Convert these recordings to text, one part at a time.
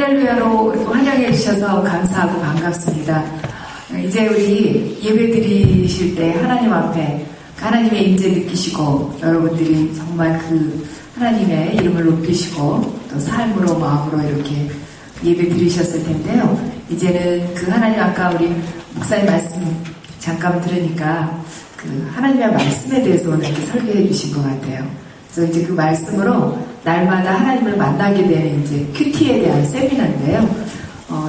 할렐루야로 환영해 주셔서 감사하고 반갑습니다. 이제 우리 예배 드리실 때 하나님 앞에 하나님의 임재 느끼시고 여러분들이 정말 그 하나님의 이름을 높이시고 또 삶으로 마음으로 이렇게 예배 드리셨을 텐데요. 이제는 그 하나님 아까 우리 목사님 말씀 잠깐 들으니까 그 하나님의 말씀에 대해서 오늘 이렇게 설교해 주신 것 같아요. 그래서 이제 그 말씀으로 날마다 하나님을 만나게 되는 이제 큐티에 대한 세미나인데요.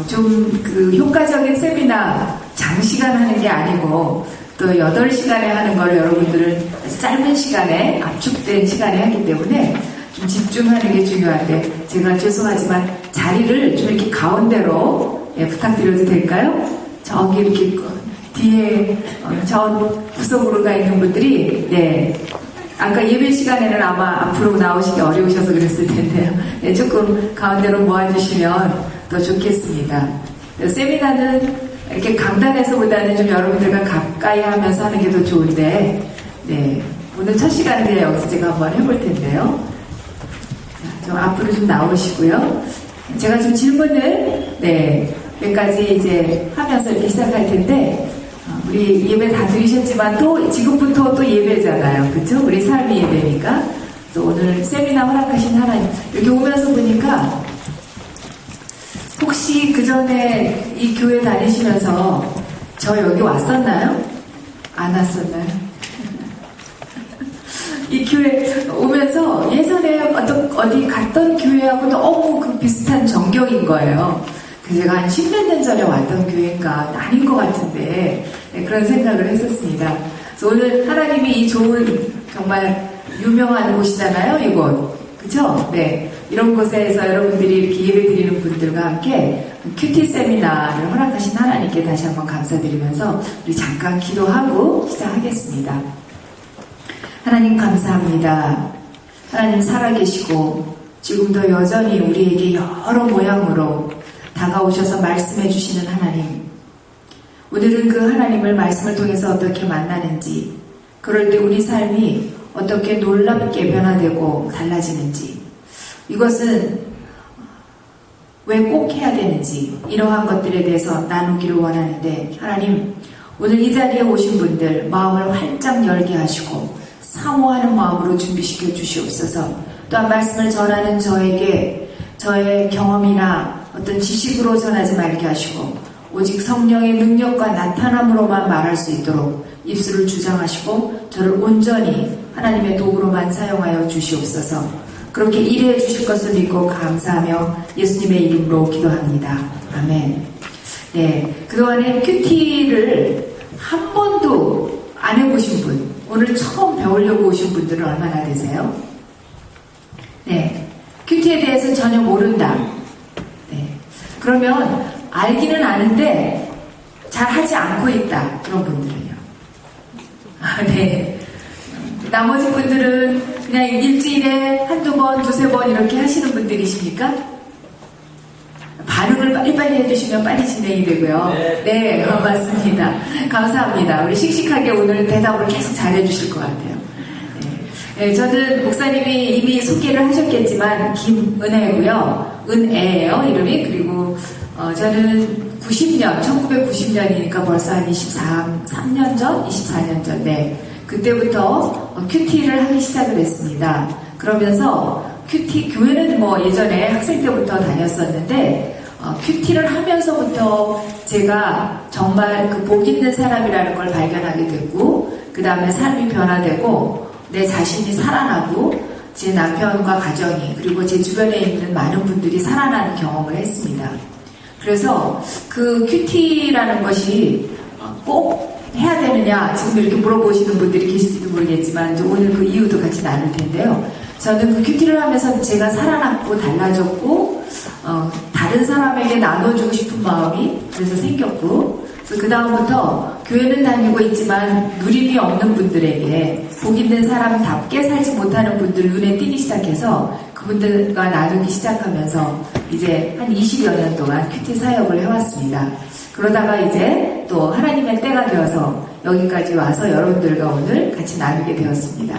좀 그 효과적인 세미나 장시간 하는 게 아니고 또 8시간에 하는 걸 여러분들은 짧은 시간에 압축된 시간에 하기 때문에 좀 집중하는 게 중요한데 제가 죄송하지만 자리를 좀 이렇게 가운데로 부탁드려도 될까요? 저기 이렇게 뒤에 저 구석으로 가 있는 분들이 아까 예배 시간에는 아마 앞으로 나오시기 어려우셔서 그랬을 텐데요. 조금 가운데로 모아주시면 더 좋겠습니다. 세미나는 이렇게 강단에서보다는 좀 여러분들과 가까이 하면서 하는 게 더 좋은데, 오늘 첫 시간에 여기서 제가 한번 해볼 텐데요. 자, 좀 앞으로 좀 나오시고요. 제가 좀 질문을, 몇 가지 이제 하면서 이렇게 시작할 텐데, 우리 예배 다 드리셨지만 또 지금부터 또 예배잖아요. 그렇죠? 우리 삶이 예배니까. 또 오늘 세미나 허락하신 하나님 이렇게 오면서 보니까 혹시 그 전에 이 교회 다니시면서 저 여기 왔었나요? 안 왔었나요? 이 교회 오면서 예전에 어디 갔던 교회하고 너무 그 비슷한 전경인 거예요. 제가 한 10몇 년 전에 왔던 교회인가 아닌 것 같은데 그런 생각을 했었습니다. 그래서 오늘 하나님이 이 좋은 정말 유명한 곳이잖아요, 이곳. 그쵸? 이런 곳에서 여러분들이 이렇게 예배 드리는 분들과 함께 큐티 세미나를 허락하신 하나님께 다시 한번 감사드리면서 우리 잠깐 기도하고 시작하겠습니다. 하나님 감사합니다. 하나님 살아계시고 지금도 여전히 우리에게 여러 모양으로 다가오셔서 말씀해 주시는 하나님. 오늘은 그 하나님을 말씀을 통해서 어떻게 만나는지, 그럴 때 우리 삶이 어떻게 놀랍게 변화되고 달라지는지, 이것은 왜 꼭 해야 되는지, 이러한 것들에 대해서 나누기를 원하는데, 하나님, 오늘 이 자리에 오신 분들 마음을 활짝 열게 하시고 사모하는 마음으로 준비시켜 주시옵소서. 또한 말씀을 전하는 저에게 저의 경험이나 어떤 지식으로 전하지 말게 하시고 오직 성령의 능력과 나타남으로만 말할 수 있도록 입술을 주장하시고 저를 온전히 하나님의 도구로만 사용하여 주시옵소서. 그렇게 일해 주실 것을 믿고 감사하며 예수님의 이름으로 기도합니다. 아멘. 그동안에 큐티를 한 번도 안 해보신 분, 오늘 처음 배우려고 오신 분들은 얼마나 되세요? 큐티에 대해서 전혀 모른다. 그러면 알기는 아는데 잘 하지 않고 있다. 그런 분들은요. 나머지 분들은 그냥 일주일에 한두 번, 두세 번 이렇게 하시는 분들이십니까? 반응을 빨리빨리 해주시면 빨리 진행이 되고요. 맞습니다. 감사합니다. 우리 씩씩하게 오늘 대답을 계속 잘해주실 것 같아요. 저는 목사님이 이미 소개를 하셨겠지만 김은혜고요. 은혜예요, 이름이. 그리고 저는 1990년이니까 벌써 한 24년 전? 그때부터 큐티를 하기 시작을 했습니다. 그러면서 큐티, 교회는 예전에 학생 때부터 다녔었는데 큐티를 하면서부터 제가 정말 그 복 있는 사람이라는 걸 발견하게 됐고, 그 다음에 삶이 변화되고 내 자신이 살아나고 제 남편과 가정이 그리고 제 주변에 있는 많은 분들이 살아나는 경험을 했습니다. 그래서 그 큐티라는 것이 꼭 해야 되느냐 지금 이렇게 물어보시는 분들이 계실지도 모르겠지만 오늘 그 이유도 같이 나눌 텐데요. 저는 그 큐티를 하면서 제가 살아났고 달라졌고 다른 사람에게 나눠주고 싶은 마음이 그래서 생겼고, 그래서 그 다음부터 교회는 다니고 있지만 누림이 없는 분들에게 복 있는 사람답게 살지 못하는 분들 눈에 띄기 시작해서 그분들과 나누기 시작하면서 이제 한 20여 년 동안 큐티 사역을 해왔습니다. 그러다가 이제 또 하나님의 때가 되어서 여기까지 와서 여러분들과 오늘 같이 나누게 되었습니다.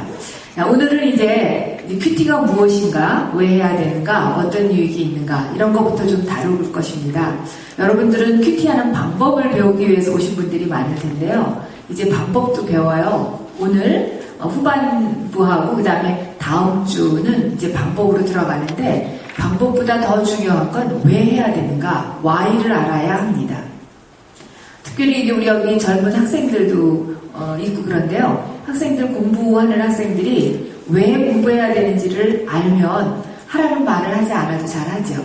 자, 오늘은 이제 큐티가 무엇인가, 왜 해야 되는가, 어떤 유익이 있는가 이런 것부터 좀 다룰 것입니다. 여러분들은 큐티하는 방법을 배우기 위해서 오신 분들이 많을 텐데요. 이제 방법도 배워요. 오늘 후반부하고 그 다음에 다음 주는 이제 방법으로 들어가는데 방법보다 더 중요한 건 왜 해야 되는가, why를 알아야 합니다. 특별히 우리 여기 젊은 학생들도 있고 그런데요. 학생들 공부하는 학생들이 왜 공부해야 되는지를 알면 하라는 말을 하지 않아도 잘하죠.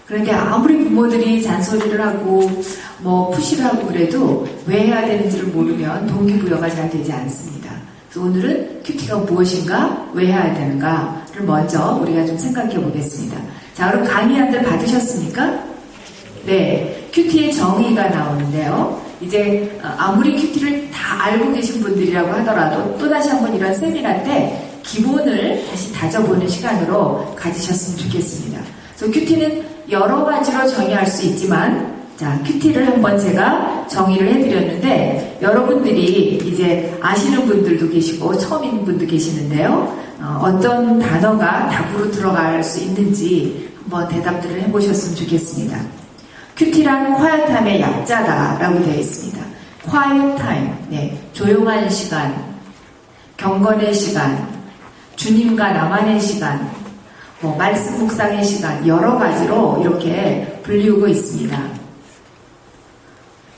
그런데 아무리 부모들이 잔소리를 하고 푸시를 하고 그래도 왜 해야 되는지를 모르면 동기부여가 잘 되지 않습니다. 그래서 오늘은 큐티가 무엇인가, 왜 해야 되는가를 먼저 우리가 좀 생각해 보겠습니다. 자, 그럼 강의안들 받으셨습니까? 네, 큐티의 정의가 나오는데요. 이제 아무리 큐티를 다 알고 계신 분들이라고 하더라도 또다시 한번 이런 세미나인데 기본을 다시 다져보는 시간으로 가지셨으면 좋겠습니다. 그래서 큐티는 여러 가지로 정의할 수 있지만, 자, 큐티를 한번 제가 정의를 해드렸는데 여러분들이 이제 아시는 분들도 계시고 처음인 분도 계시는데요. 어떤 단어가 답으로 들어갈 수 있는지 한번 대답들을 해보셨으면 좋겠습니다. 큐티란 quiet time의 약자다라고 되어 있습니다. quiet time, 네, 조용한 시간, 경건의 시간, 주님과 나만의 시간, 말씀 묵상의 시간, 여러 가지로 이렇게 불리우고 있습니다.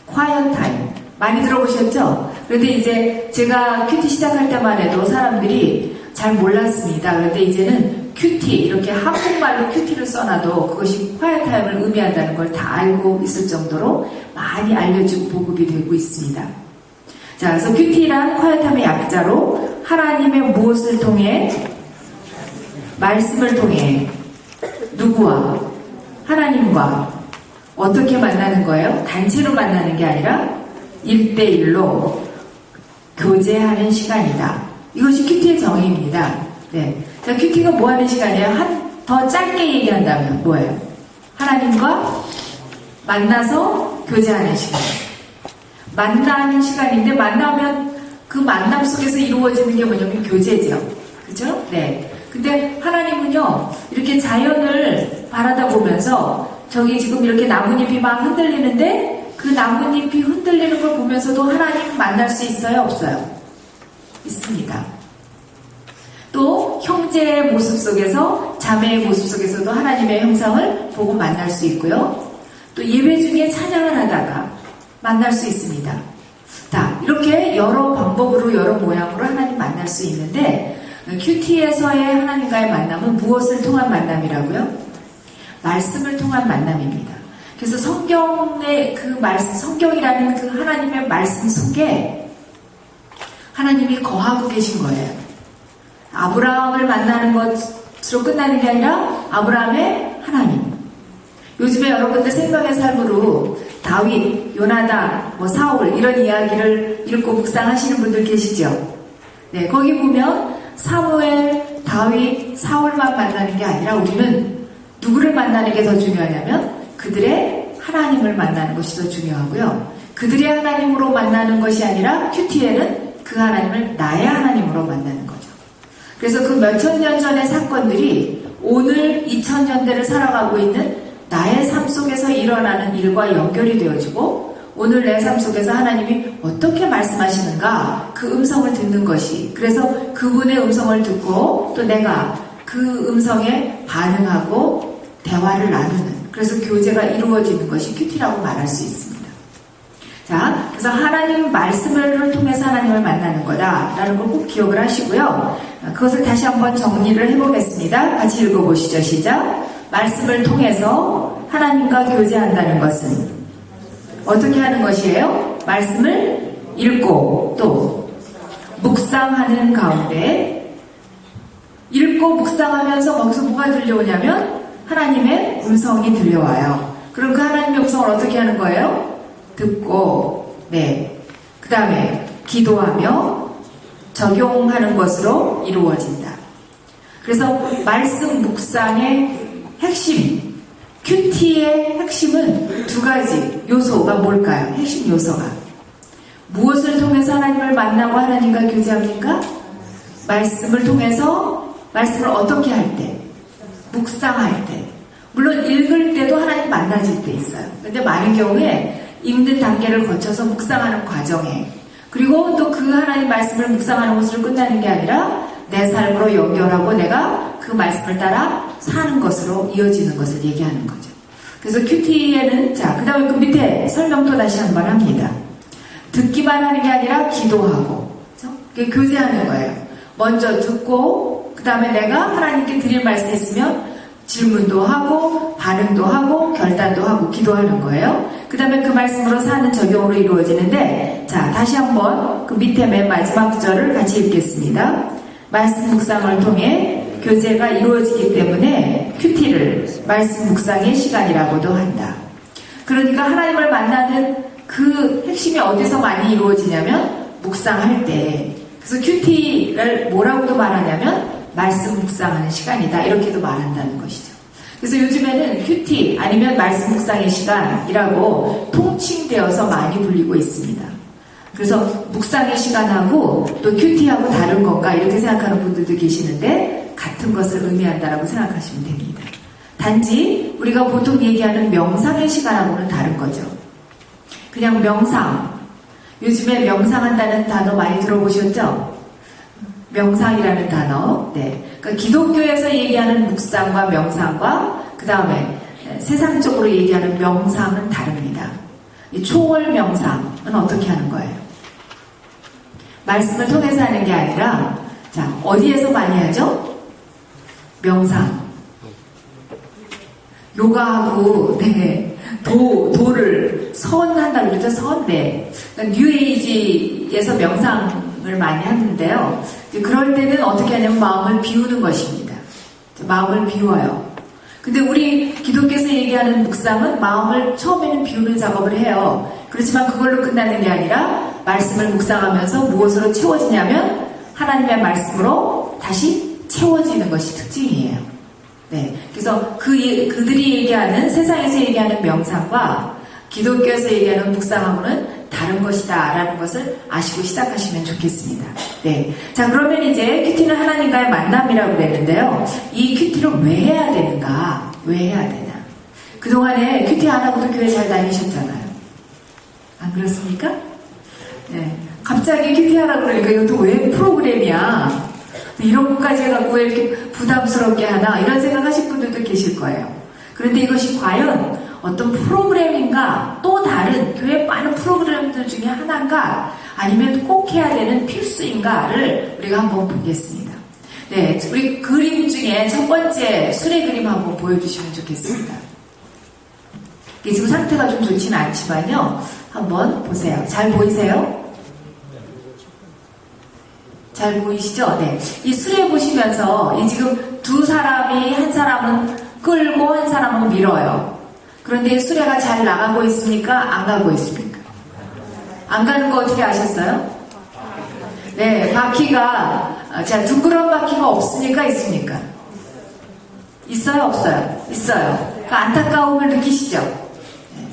quiet time 많이 들어보셨죠? 그런데 이제 제가 큐티 시작할 때만 해도 사람들이 잘 몰랐습니다. 그런데 이제는 큐티, 이렇게 한국말로 큐티를 써놔도 그것이 quiet time을 의미한다는 걸 다 알고 있을 정도로 많이 알려지고 보급이 되고 있습니다. 자, 그래서 큐티란 quiet time의 약자로 하나님의 무엇을 통해? 말씀을 통해 누구와? 하나님과 어떻게 만나는 거예요? 단체로 만나는 게 아니라 1대1로 교제하는 시간이다. 이것이 큐티의 정의입니다. 네. 자, 큐티가 뭐 하는 시간이에요? 더 짧게 얘기한다면 뭐예요? 하나님과 만나서 교제하는 시간. 만나는 시간인데 만나면 그 만남 속에서 이루어지는 게 뭐냐면 교제죠. 그죠? 네. 근데 하나님은요, 이렇게 자연을 바라다 보면서 저기 지금 이렇게 나뭇잎이 막 흔들리는데 그 나뭇잎이 흔들리는 걸 보면서도 하나님 만날 수 있어요? 없어요? 있습니다. 또 형제의 모습 속에서, 자매의 모습 속에서도 하나님의 형상을 보고 만날 수 있고요. 또 예배 중에 찬양을 하다가 만날 수 있습니다. 자, 이렇게 여러 방법으로 여러 모양으로 하나님 만날 수 있는데 큐티에서의 하나님과의 만남은 무엇을 통한 만남이라고요? 말씀을 통한 만남입니다. 그래서 성경의 그 말씀, 성경이라는 그 하나님의 말씀 속에 하나님이 거하고 계신 거예요. 아브라함을 만나는 것으로 끝나는 게 아니라 아브라함의 하나님. 요즘에 여러분들 생각의 삶으로 다윗, 요나단, 사울 이런 이야기를 읽고 묵상하시는 분들 계시죠? 네, 거기 보면 사무엘, 다윗, 사울만 만나는 게 아니라 우리는 누구를 만나는 게 더 중요하냐면 그들의 하나님을 만나는 것이 더 중요하고요. 그들의 하나님으로 만나는 것이 아니라 큐티에는 그 하나님을 나의 하나님으로 만나는 거죠. 그래서 그 몇천 년 전의 사건들이 오늘 2000년대를 살아가고 있는 나의 삶 속에서 일어나는 일과 연결이 되어지고 오늘 내 삶 속에서 하나님이 어떻게 말씀하시는가 그 음성을 듣는 것이, 그래서 그분의 음성을 듣고 또 내가 그 음성에 반응하고 대화를 나누는, 그래서 교제가 이루어지는 것이 큐티라고 말할 수 있습니다. 자, 그래서 하나님 말씀을 통해서 하나님을 만나는 거다라는 걸 꼭 기억을 하시고요. 그것을 다시 한번 정리를 해보겠습니다. 같이 읽어보시죠. 시작. 말씀을 통해서 하나님과 교제한다는 것은 어떻게 하는 것이에요? 말씀을 읽고 또 묵상하는 가운데, 읽고 묵상하면서 거기서 뭐가 들려오냐면 하나님의 음성이 들려와요. 그럼 그 하나님의 음성을 어떻게 하는 거예요? 듣고, 네, 그 다음에 기도하며 적용하는 것으로 이루어진다. 그래서 말씀 묵상의 핵심, 큐티의 핵심은 두 가지 요소가 뭘까요? 핵심 요소가 무엇을 통해서 하나님을 만나고 하나님과 교제합니까? 말씀을 통해서 말씀을 어떻게 할 때? 묵상할 때. 물론 읽을 때도 하나님 만나질 때 있어요. 근데 많은 경우에 읽는 단계를 거쳐서 묵상하는 과정에 그리고 또 그 하나님 말씀을 묵상하는 것으로 끝나는 게 아니라 내 삶으로 연결하고 내가 그 말씀을 따라 사는 것으로 이어지는 것을 얘기하는 거죠. 그래서 큐티에는 자, 그 다음에 그 밑에 설명도 다시 한번 합니다. 듣기만 하는 게 아니라 기도하고 그렇죠? 교제하는 거예요. 먼저 듣고 그 다음에 내가 하나님께 드릴 말씀이 있으면 질문도 하고 반응도 하고 결단도 하고 기도하는 거예요. 그 다음에 그 말씀으로 사는 적용으로 이루어지는데 자 다시 한번 그 밑에 맨 마지막 구절을 같이 읽겠습니다. 말씀 묵상을 통해 교제가 이루어지기 때문에 큐티를 말씀 묵상의 시간이라고도 한다. 그러니까 하나님을 만나는 그 핵심이 어디서 많이 이루어지냐면 묵상할 때. 그래서 큐티를 뭐라고도 말하냐면 말씀 묵상하는 시간이다 이렇게도 말한다는 것이죠. 그래서 요즘에는 큐티 아니면 말씀 묵상의 시간이라고 통칭되어서 많이 불리고 있습니다. 그래서 묵상의 시간하고 또 큐티하고 다른 건가 이렇게 생각하는 분들도 계시는데 같은 것을 의미한다라고 생각하시면 됩니다. 단지 우리가 보통 얘기하는 명상의 시간하고는 다른 거죠. 그냥 명상. 요즘에 명상한다는 단어 많이 들어보셨죠? 명상이라는 단어. 네. 그러니까 기독교에서 얘기하는 묵상과 명상과 그 다음에 세상적으로 얘기하는 명상은 다릅니다. 이 초월 명상은 어떻게 하는 거예요? 말씀을 통해서 하는 게 아니라 자 어디에서 많이 하죠? 명상. 요가하고 네. 도를 선한다고 그러죠. 선대. 그러니까 뉴에이지에서 명상을 많이 하는데요. 그럴 때는 어떻게 하냐면 마음을 비우는 것입니다. 마음을 비워요. 근데 우리 기독교에서 얘기하는 묵상은 마음을 처음에는 비우는 작업을 해요. 그렇지만 그걸로 끝나는 게 아니라 말씀을 묵상하면서 무엇으로 채워지냐면 하나님의 말씀으로 다시 채워지는 것이 특징이에요. 네. 그래서 그들이 얘기하는 세상에서 얘기하는 명상과 기독교에서 얘기하는 묵상하고는 다른 것이다 라는 것을 아시고 시작하시면 좋겠습니다. 네. 자, 그러면 이제 큐티는 하나님과의 만남이라고 그랬는데요. 이 큐티를 왜 해야 되는가? 왜 해야 되냐? 그동안에 큐티 안 하고도 교회 잘 다니셨잖아요. 안 그렇습니까? 네. 갑자기 큐티 하라고 그러니까 이것도 왜 프로그램이야? 이런 것까지 해갖고 왜 이렇게 부담스럽게 하나? 이런 생각하실 분들도 계실 거예요. 그런데 이것이 과연 어떤 프로그램인가? 또 다른 교회 많은 프로그램들 중에 하나인가? 아니면 꼭 해야 되는 필수인가를 우리가 한번 보겠습니다. 네, 우리 그림 중에 첫 번째 수레 그림 한번 보여주시면 좋겠습니다. 이게 지금 상태가 좀 좋지는 않지만요. 한번 보세요. 잘 보이세요? 잘 보이시죠? 네. 이 수레 보시면서 이 지금 두 사람이 한 사람은 끌고 한 사람은 밀어요. 그런데 수레가 잘 나가고 있습니까? 안 가고 있습니까? 안 가는 거 어떻게 아셨어요? 네, 바퀴가 자 둥그런 바퀴가 없으니까 있습니까? 있어요? 없어요? 있어요. 그 안타까움을 느끼시죠? 네.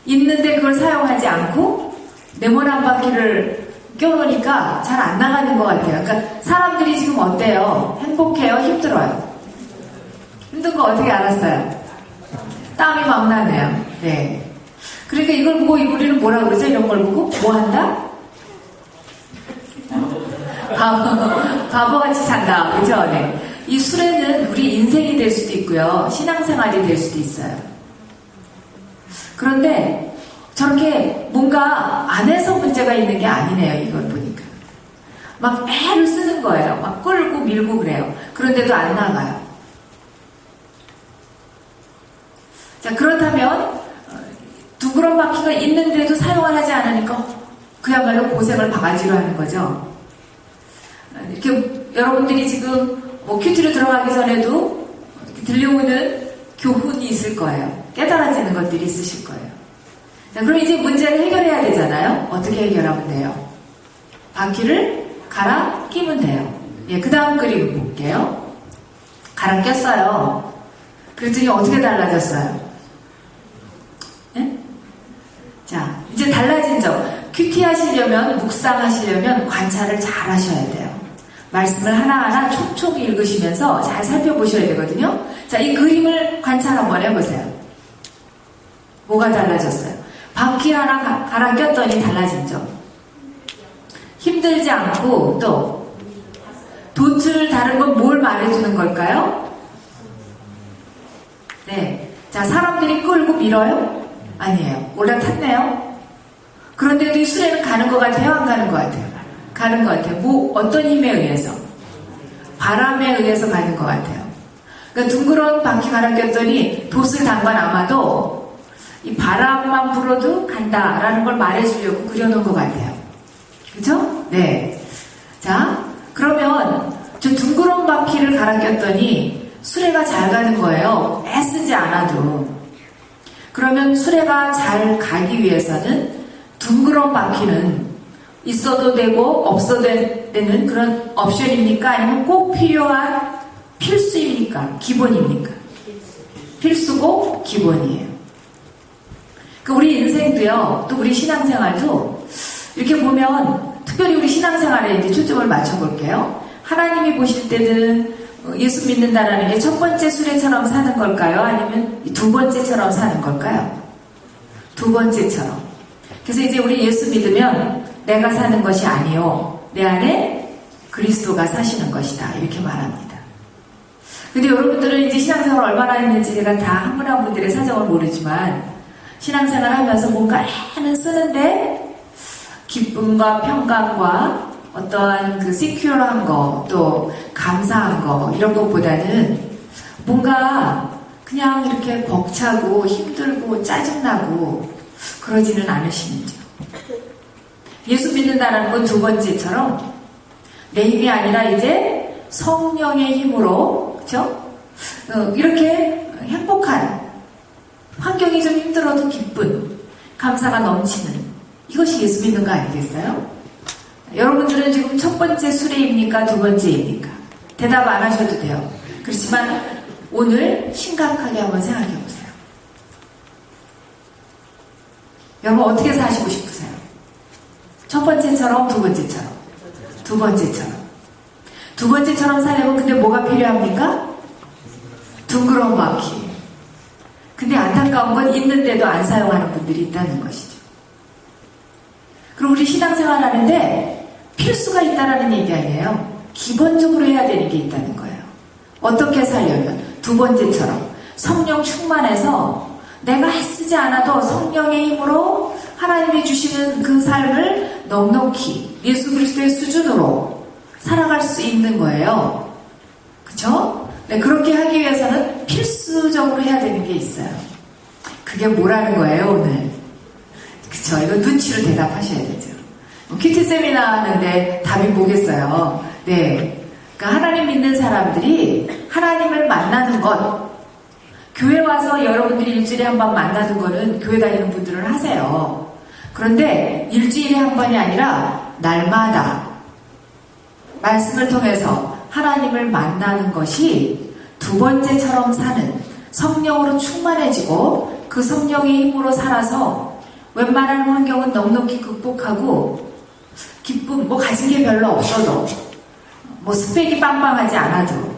있는데 그걸 사용하지 않고 네모난 바퀴를 껴놓으니까 잘 안 나가는 것 같아요. 그러니까 사람들이 지금 어때요? 행복해요? 힘들어요? 힘든 거 어떻게 알았어요? 땀이 막 나네요. 네. 그러니까 이걸 보고 우리는 뭐라 그러죠? 이런 걸 보고 뭐 한다? 바보같이 산다. 그죠? 네. 이 수레는 우리 인생이 될 수도 있고요. 신앙생활이 될 수도 있어요. 그런데 저렇게 뭔가 안에서 문제가 있는 게 아니네요. 이걸 보니까. 막 애를 쓰는 거예요. 막 끌고 밀고 그래요. 그런데도 안 나가요. 자, 그렇다면 둥그런 바퀴가 있는데도 사용을 하지 않으니까 그야말로 고생을 바가지로 하는 거죠. 이렇게 여러분들이 지금 큐티로 들어가기 전에도 들려오는 교훈이 있을 거예요. 깨달아지는 것들이 있으실 거예요. 자, 그럼 이제 문제를 해결해야 되잖아요. 어떻게 해결하면 돼요? 바퀴를 갈아 끼면 돼요. 예, 그 다음 그림 볼게요. 갈아 꼈어요. 그랬더니 어떻게 달라졌어요? 큐티 하시려면, 묵상하시려면 관찰을 잘 하셔야 돼요. 말씀을 하나하나 촘촘히 읽으시면서 잘 살펴보셔야 되거든요. 자, 이 그림을 관찰 한번 해보세요. 뭐가 달라졌어요? 바퀴 하나 갈아 꼈더니 달라진 점. 힘들지 않고 또 돛을 다른 건 뭘 말해주는 걸까요? 네. 자, 사람들이 끌고 밀어요? 아니에요. 올라탔네요. 그런데도 이 수레는 가는 것 같아요? 안 가는 것 같아요? 가는 것 같아요. 어떤 힘에 의해서? 바람에 의해서 가는 것 같아요. 그러니까 둥그런 바퀴 갈아 꼈더니 돛을 담간 아마도 이 바람만 불어도 간다라는 걸 말해주려고 그려놓은 것 같아요. 그죠? 네. 자, 그러면 저 둥그런 바퀴를 갈아 꼈더니 수레가 잘 가는 거예요. 애쓰지 않아도. 그러면 수레가 잘 가기 위해서는 둥그런 바퀴는 있어도 되고 없어도 되는 그런 옵션입니까? 아니면 꼭 필요한 필수입니까? 기본입니까? 필수고 기본이에요. 우리 인생도요, 또 우리 신앙생활도 이렇게 보면 특별히 우리 신앙생활에 이제 초점을 맞춰볼게요. 하나님이 보실 때는 예수 믿는다라는 게 첫 번째 수레처럼 사는 걸까요? 아니면 두 번째처럼 사는 걸까요? 두 번째처럼. 그래서 이제 우리 예수 믿으면 내가 사는 것이 아니요, 내 안에 그리스도가 사시는 것이다, 이렇게 말합니다. 근데 여러분들은 이제 신앙생활 얼마나 했는지 제가 다 한 분 한 분들의 사정을 모르지만 신앙생활 하면서 뭔가 애는 쓰는데 기쁨과 평강과 어떠한 그 시큐어한 거, 또 감사한 거, 이런 것보다는 뭔가 그냥 이렇게 벅차고 힘들고 짜증나고 그러지는 않으시는지요. 예수 믿는다는 건 두 번째처럼 내 힘이 아니라 이제 성령의 힘으로, 그쵸? 이렇게 행복한, 환경이 좀 힘들어도 기쁜, 감사가 넘치는, 이것이 예수 믿는 거 아니겠어요? 여러분들은 지금 첫 번째 수레입니까? 두 번째입니까? 대답 안 하셔도 돼요. 그렇지만 오늘 심각하게 한번 생각해 보세요. 여러분 어떻게 사시고 싶으세요? 첫 번째처럼, 두 번째처럼? 두 번째처럼. 두 번째처럼 살려면 근데 뭐가 필요합니까? 둥그런 바퀴. 근데 안타까운 건 있는데도 안 사용하는 분들이 있다는 것이죠. 그리고 우리 신앙생활 하는데 필수가 있다는 얘기 아니에요. 기본적으로 해야 되는 게 있다는 거예요. 어떻게 살려면? 두 번째처럼 성령 충만해서 내가 애쓰지 않아도 성령의 힘으로 하나님이 주시는 그 삶을 넉넉히 예수 그리스도의 수준으로 살아갈 수 있는 거예요. 그쵸? 네, 그렇게 하기 위해서는 필수적으로 해야 되는 게 있어요. 그게 뭐라는 거예요, 오늘? 그쵸? 이거 눈치로 대답하셔야 되죠. 큐티 세미나 하는데 답이 뭐겠어요? 네. 그러니까 하나님 믿는 사람들이 하나님을 만나는 것, 교회 와서 여러분들이 일주일에 한 번 만나는 거는 교회 다니는 분들은 하세요. 그런데 일주일에 한 번이 아니라 날마다 말씀을 통해서 하나님을 만나는 것이 두 번째처럼 사는, 성령으로 충만해지고 그 성령의 힘으로 살아서 웬만한 환경은 넉넉히 극복하고 기쁨, 가진 게 별로 없어도 스펙이 빵빵하지 않아도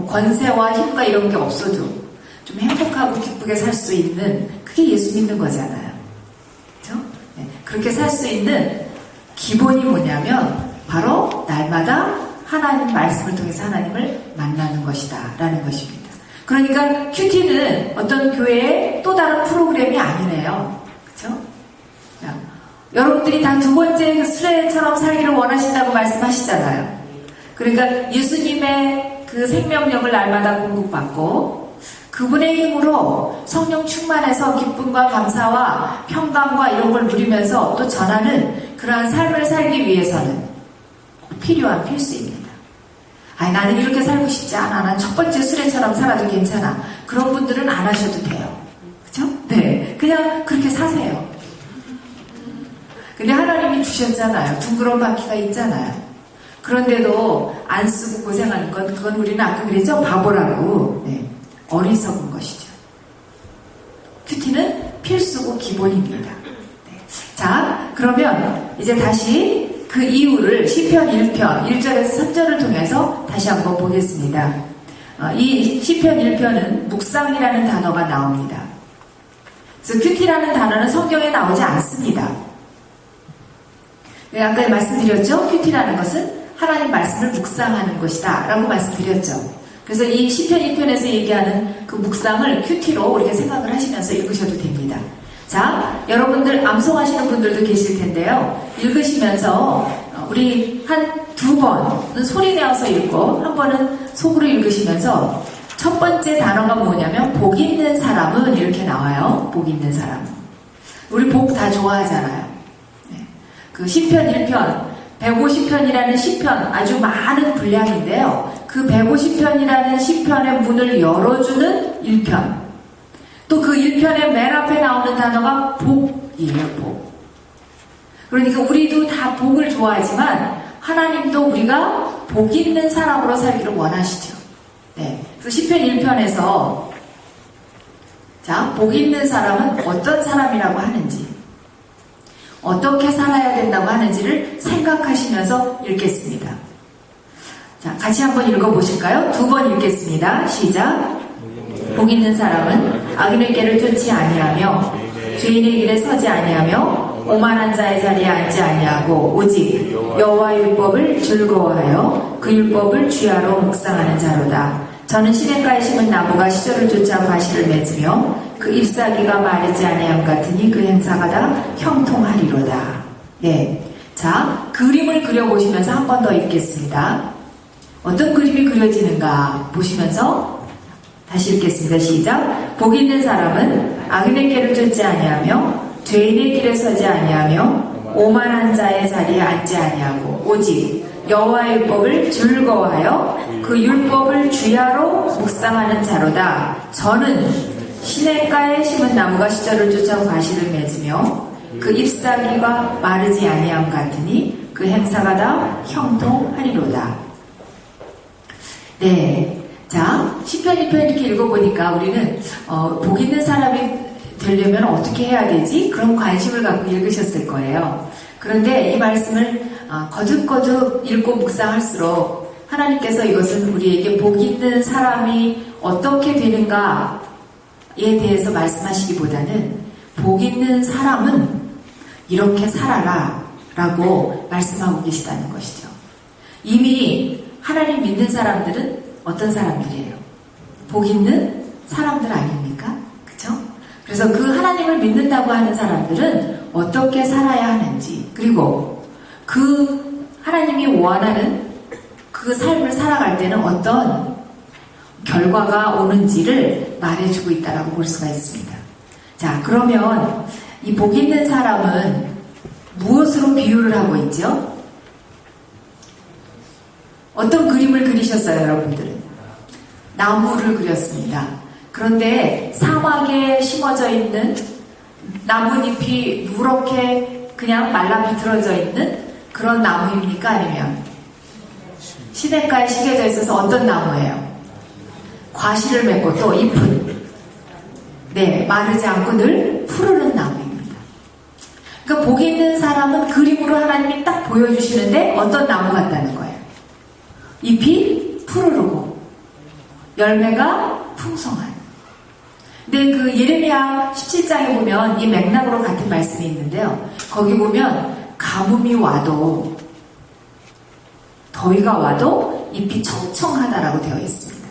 권세와 힘과 이런 게 없어도 좀 행복하고 기쁘게 살 수 있는, 그게 예수 믿는 거잖아요. 그렇죠? 네, 그렇게 살 수 있는 기본이 뭐냐면 바로 날마다 하나님 말씀을 통해서 하나님을 만나는 것이다 라는 것입니다. 그러니까 큐티는 어떤 교회의 또 다른 프로그램이 아니네요. 그렇죠? 자, 여러분들이 다 두 번째 수레처럼 살기를 원하신다고 말씀하시잖아요. 그러니까 예수님의 그 생명력을 날마다 공급받고 그분의 힘으로 성령 충만해서 기쁨과 감사와 평강과 이런 걸 누리면서 또 전하는 그러한 삶을 살기 위해서는 필요한 필수입니다. 나는 이렇게 살고 싶지 않아. 난 첫 번째 수레처럼 살아도 괜찮아. 그런 분들은 안 하셔도 돼요. 그죠? 네. 그냥 그렇게 사세요. 근데 하나님이 주셨잖아요. 둥그런 바퀴가 있잖아요. 그런데도 안 쓰고 고생하는 건, 그건 우리는 아까 그랬죠? 바보라고. 네. 어리석은 것이죠. 큐티는 필수고 기본입니다. 네. 자, 그러면 이제 다시 그 이유를 시편 1편 1절에서 3절을 통해서 다시 한번 보겠습니다. 이 시편 1편은 묵상이라는 단어가 나옵니다. 그래서 큐티라는 단어는 성경에 나오지 않습니다. 아까 말씀드렸죠? 큐티라는 것은 하나님 말씀을 묵상하는 것이다 라고 말씀드렸죠. 그래서 이 시편 1편에서 얘기하는 그 묵상을 큐티로 이렇게 생각을 하시면서 읽으셔도 됩니다. 자, 여러분들 암송하시는 분들도 계실 텐데요. 읽으시면서 우리 한 두 번은 소리 내어서 읽고 한 번은 속으로 읽으시면서 첫 번째 단어가 뭐냐면 복 있는 사람은 이렇게 나와요. 복 있는 사람. 우리 복 다 좋아하잖아요. 네. 그 시편 1편 150편이라는 시편 아주 많은 분량인데요. 그 150편이라는 시편의 문을 열어주는 1편. 또 그 1편의 맨 앞에 나오는 단어가 복이에요. 복. 그러니까 우리도 다 복을 좋아하지만 하나님도 우리가 복 있는 사람으로 살기를 원하시죠. 네. 그래서 시편 1편에서 자, 복 있는 사람은 어떤 사람이라고 하는지 어떻게 살아야 된다고 하는지를 생각하시면서 읽겠습니다. 자, 같이 한번 읽어보실까요? 두 번 읽겠습니다. 시작. 복 있는 사람은 악인의 길을 쫓지 아니하며 죄인의 길에 서지 아니하며 오만한 자의 자리에 앉지 아니하고 오직 여호와의 율법을 즐거워하여 그 율법을 주야로 묵상하는 자로다. 저는 시냇가에 심은 나무가 시절을 쫓아 과실을 맺으며 그 잎사귀가 마르지 아니함 같으니 그 행사가 다 형통하리로다. 네, 자, 그림을 그려보시면서 한 번 더 읽겠습니다. 어떤 그림이 그려지는가 보시면서 다시 읽겠습니다. 시작. 복 있는 사람은 악인의 길을 쫓지 아니하며 죄인의 길에 서지 아니하며 오만한 자의 자리에 앉지 아니하고 오직 여호와의 율법을 즐거워하여 그 율법을 주야로 묵상하는 자로다. 저는 시냇가에 심은 나무가 시절을 쫓아 과실을 맺으며 그 잎사귀가 마르지 아니함 같으니 그 행사가 다 형통하리로다. 네, 자, 시편 1편 이렇게 읽어보니까 우리는 복 있는 사람이 되려면 어떻게 해야 되지? 그런 관심을 갖고 읽으셨을 거예요. 그런데 이 말씀을 거듭거듭 읽고 묵상할수록 하나님께서 이것은 우리에게 복 있는 사람이 어떻게 되는가에 대해서 말씀하시기보다는 복 있는 사람은 이렇게 살아라 라고 말씀하고 계시다는 것이죠. 이미 하나님 믿는 사람들은 어떤 사람들이에요? 복 있는 사람들 아닙니까? 그쵸? 그래서 그 하나님을 믿는다고 하는 사람들은 어떻게 살아야 하는지, 그리고 그 하나님이 원하는 그 삶을 살아갈 때는 어떤 결과가 오는지를 말해주고 있다고 볼 수가 있습니다. 자, 그러면 이 복 있는 사람은 무엇으로 비유를 하고 있죠? 어떤 그림을 그리셨어요, 여러분들은? 나무를 그렸습니다. 그런데 사막에 심어져 있는 나뭇잎이 누렇게 그냥 말라 비틀어져 있는 그런 나무입니까? 아니면 시냇가에 심겨져 있어서 어떤 나무예요? 과실을 맺고 또 잎은 네, 마르지 않고 늘 푸르른 나무입니다. 그러니까 복 있는 사람은 그림으로 하나님이 딱 보여주시는데 어떤 나무 같다는 거예요? 잎이 푸르르고 열매가 풍성한. 근데 그 예레미야 17장에 보면 이 맥락으로 같은 말씀이 있는데요. 거기 보면 가뭄이 와도 더위가 와도 잎이 청청하다라고 되어 있습니다.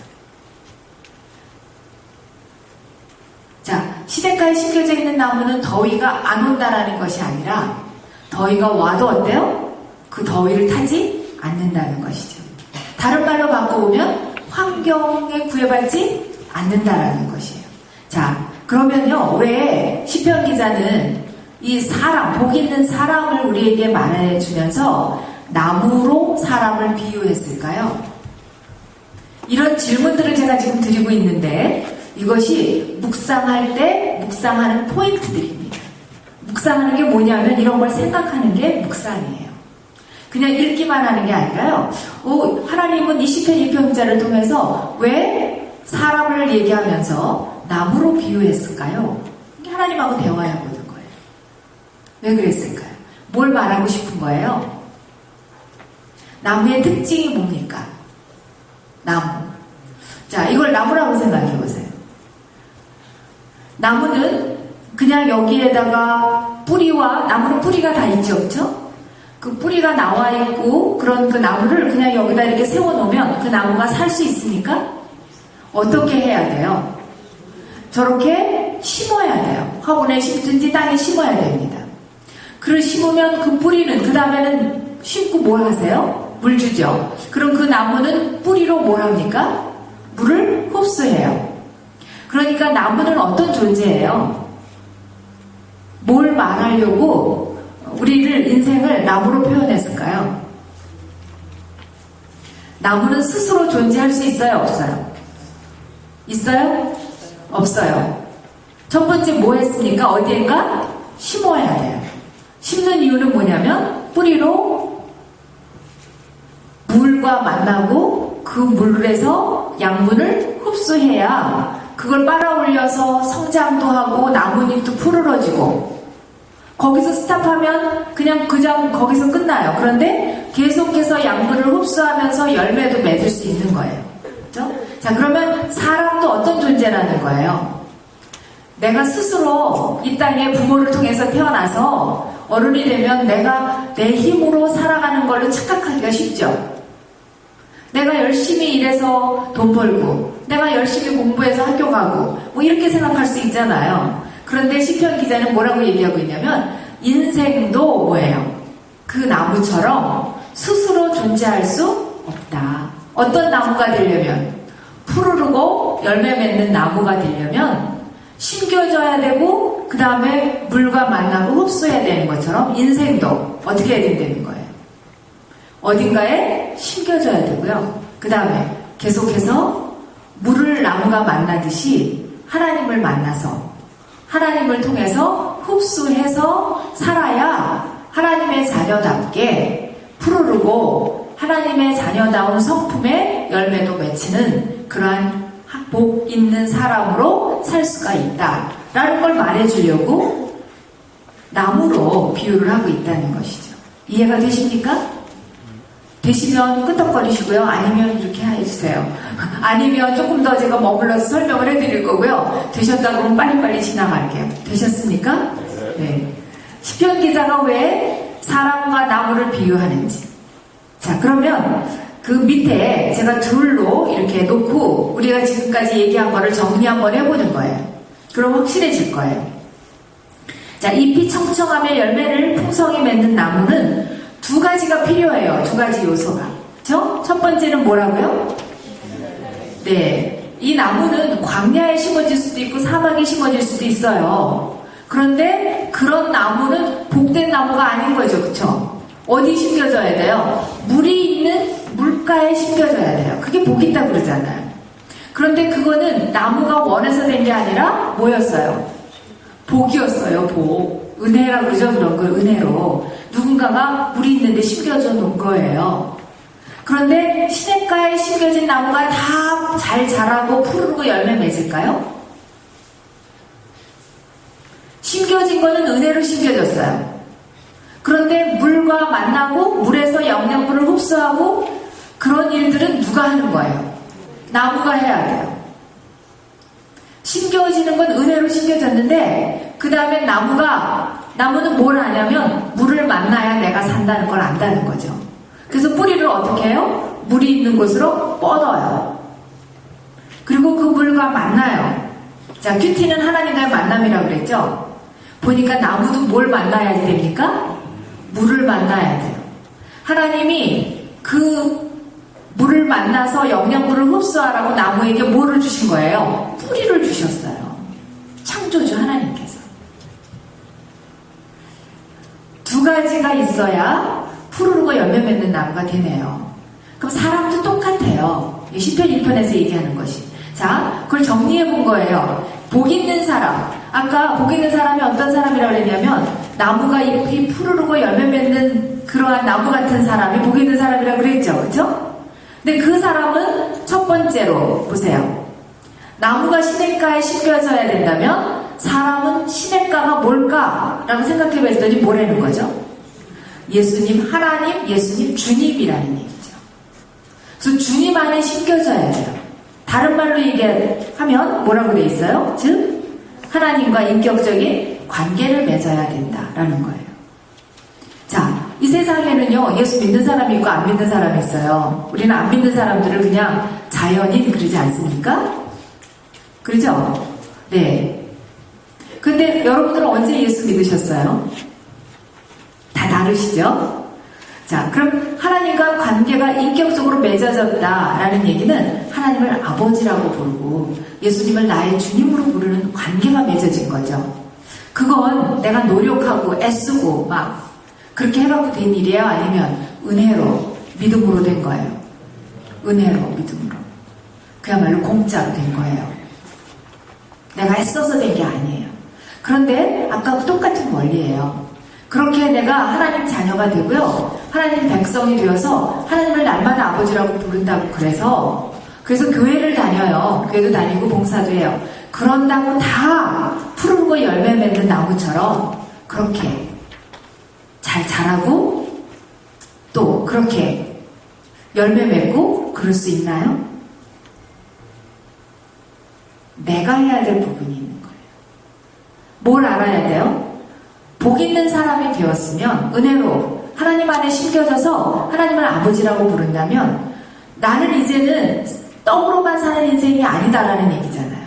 자, 시냇가에 심겨져 있는 나무는 더위가 안 온다라는 것이 아니라 더위가 와도 어때요? 그 더위를 타지 않는다는 것이죠. 다른 말로 바꿔보면 환경에 구애받지 않는다라는 것이에요. 자, 그러면요, 왜 시편 기자는 이 사람, 복 있는 사람을 우리에게 말해주면서 나무로 사람을 비유했을까요? 이런 질문들을 제가 지금 드리고 있는데 이것이 묵상할 때 묵상하는 포인트들입니다. 묵상하는 게 뭐냐면 이런 걸 생각하는 게 묵상이에요. 그냥 읽기만 하는 게 아니라요. 하나님은 이 시편 1편자를 통해서 왜 사람을 얘기하면서 나무로 비유했을까요? 하나님하고 대화해 보는 거예요. 왜 그랬을까요? 뭘 말하고 싶은 거예요? 나무의 특징이 뭡니까? 나무. 자, 이걸 나무라고 생각해 보세요. 나무는 그냥 여기에다가 뿌리와, 나무는 뿌리가 다 있죠, 그쵸? 그 뿌리가 나와 있고, 그런 그 나무를 그냥 여기다 이렇게 세워놓으면 그 나무가 살 수 있습니까? 어떻게 해야 돼요? 저렇게 심어야 돼요. 화분에 심든지 땅에 심어야 됩니다. 그걸 심으면 그 뿌리는, 그 다음에는 심고 뭘 하세요? 물 주죠. 그럼 그 나무는 뿌리로 뭘 합니까? 물을 흡수해요. 그러니까 나무는 어떤 존재예요? 뭘 말하려고 우리를 인생을 나무로 표현했을까요? 나무는 스스로 존재할 수 있어요? 없어요? 있어요? 없어요. 첫 번째 뭐 했습니까? 어디엔가? 심어야 돼요. 심는 이유는 뭐냐면 뿌리로 물과 만나고 그 물에서 양분을 흡수해야 그걸 빨아올려서 성장도 하고 나뭇잎도 푸르러지고, 거기서 스탑하면 그냥 거기서 끝나요. 그런데 계속해서 양분을 흡수하면서 열매도 맺을 수 있는 거예요. 그렇죠? 자, 그러면 사람도 어떤 존재라는 거예요? 내가 스스로 이 땅에 부모를 통해서 태어나서 어른이 되면 내가 내 힘으로 살아가는 걸로 착각하기가 쉽죠. 내가 열심히 일해서 돈 벌고, 내가 열심히 공부해서 학교 가고, 뭐 이렇게 생각할 수 있잖아요. 그런데 시편 기자는 뭐라고 얘기하고 있냐면, 인생도 뭐예요? 그 나무처럼 스스로 존재할 수 없다. 어떤 나무가 되려면, 푸르르고 열매 맺는 나무가 되려면 심겨져야 되고, 그 다음에 물과 만나고 흡수해야 되는 것처럼 인생도 어떻게 해야 된다는 거예요? 어딘가에 심겨져야 되고요. 그 다음에 계속해서 물을 나무가 만나듯이 하나님을 만나서 하나님을 통해서 흡수해서 살아야 하나님의 자녀답게 푸르르고 하나님의 자녀다운 성품의 열매도 맺히는 그러한 복 있는 사람으로 살 수가 있다라는 걸 말해주려고 나무로 비유를 하고 있다는 것이죠. 이해가 되십니까? 되시면 끄덕거리시고요. 아니면 이렇게 해주세요. 아니면 조금 더 제가 머물러서 설명을 해드릴 거고요. 되셨다고 하면 빨리빨리 지나갈게요. 되셨습니까? 네. 시편 기자가 왜 사람과 나무를 비유하는지. 자, 그러면 그 밑에 제가 둘로 이렇게 놓고 우리가 지금까지 얘기한 거를 정리 한번 해보는 거예요. 그럼 확실해질 거예요. 자, 잎이 청청하며 열매를 풍성히 맺는 나무는 두 가지가 필요해요. 두 가지 요소가. 그쵸? 첫 번째는 뭐라고요? 네. 이 나무는 광야에 심어질 수도 있고 사막에 심어질 수도 있어요. 그런데 그런 나무는 복된 나무가 아닌 거죠. 그쵸? 어디 심겨져야 돼요? 물이 있는 물가에 심겨져야 돼요. 그게 복 있다고 그러잖아요. 그런데 그거는 나무가 원해서 된 게 아니라 뭐였어요? 복이었어요. 복. 은혜라고 그러죠. 그런 걸 은혜로. 누군가가 물이 있는데 심겨져 놓은 거예요. 그런데 시냇가에 심겨진 나무가 다 잘 자라고 푸르르고 열매 맺을까요? 심겨진 거는 은혜로 심겨졌어요. 그런데 물과 만나고 물에서 영양분을 흡수하고 그런 일들은 누가 하는 거예요? 나무가 해야 돼요. 심겨지는 건 은혜로 심겨졌는데 그 다음에 나무는 뭘 하냐면 물을 만나야 내가 산다는 걸 안다는 거죠. 그래서 뿌리를 어떻게 해요? 물이 있는 곳으로 뻗어요. 그리고 그 물과 만나요. 자, 큐티는 하나님과의 만남이라고 그랬죠? 보니까 나무도 뭘 만나야 됩니까? 물을 만나야 돼요. 하나님이 그 물을 만나서 영양분을 흡수하라고 나무에게 뭐를 주신 거예요? 뿌리를 주셨어요. 창조주 하나님께서. 두 가지가 있어야 푸르르고 열매 맺는 나무가 되네요. 그럼 사람도 똑같아요. 시편 1편에서 얘기하는 것이. 자, 그걸 정리해 본 거예요. 복 있는 사람. 아까 복 있는 사람이 어떤 사람이라고 했냐면 나무가 잎이 푸르르고 열매 맺는 그러한 나무 같은 사람이 복 있는 사람이라고 그랬죠. 그렇죠? 근데 그 사람은 첫 번째로 보세요. 나무가 시냇가에 심겨져야 된다면 사람은 시냇가가 뭘까? 라고 생각해 봤더니 뭐라는 거죠? 예수님 하나님, 예수님 주님이라는 얘기죠. 그래서 주님 안에 심겨져야 돼요. 다른 말로 얘기하면 뭐라고 돼 있어요? 즉 하나님과 인격적인 관계를 맺어야 된다라는 거예요. 자, 이 세상에는요, 예수 믿는 사람이 있고 안 믿는 사람이 있어요. 우리는 안 믿는 사람들을 그냥 자연인 그러지 않습니까? 그러죠? 네. 근데 여러분들은 언제 예수 믿으셨어요? 다 다르시죠? 자, 그럼 하나님과 관계가 인격적으로 맺어졌다라는 얘기는 하나님을 아버지라고 부르고 예수님을 나의 주님으로 부르는 관계가 맺어진 거죠. 그건 내가 노력하고 애쓰고 막 그렇게 해갖고 된 일이에요? 아니면 은혜로, 믿음으로 된 거예요? 은혜로, 믿음으로. 그야말로 공짜로 된 거예요. 내가 애써서 된 게 아니에요. 그런데 아까 똑같은 원리예요. 그렇게 내가 하나님 자녀가 되고요. 하나님 백성이 되어서 하나님을 날마다 아버지라고 부른다고 그래서 교회를 다녀요. 교회도 다니고 봉사도 해요. 그런다고 다 푸르고 열매 맺는 나무처럼 그렇게 잘 자라고 또 그렇게 열매 맺고 그럴 수 있나요? 내가 해야 될 부분이 있는 거예요. 뭘 알아야 돼요? 복 있는 사람이 되었으면 은혜로 하나님 안에 심겨져서 하나님을 아버지라고 부른다면 나는 이제는 떡으로만 사는 인생이 아니다라는 얘기잖아요.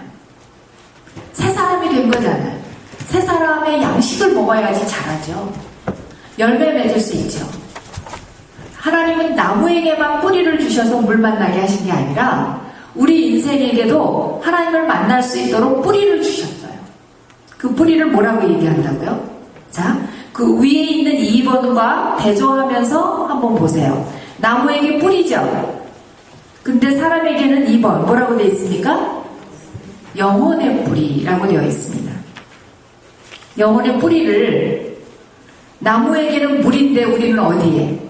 새 사람이 된 거잖아요. 새 사람의 양식을 먹어야지 자라죠. 열매 맺을 수 있죠. 하나님은 나무에게만 뿌리를 주셔서 물 만나게 하신 게 아니라 우리 인생에게도 하나님을 만날 수 있도록 뿌리를 주셨어요. 그 뿌리를 뭐라고 얘기한다고요? 자, 그 위에 있는 2번과 대조하면서 한번 보세요. 나무에게 뿌리죠. 근데 사람에게는 2번 뭐라고 되어 있습니까? 영혼의 뿌리라고 되어 있습니다. 영혼의 뿌리를 나무에게는 물인데 우리는 어디에?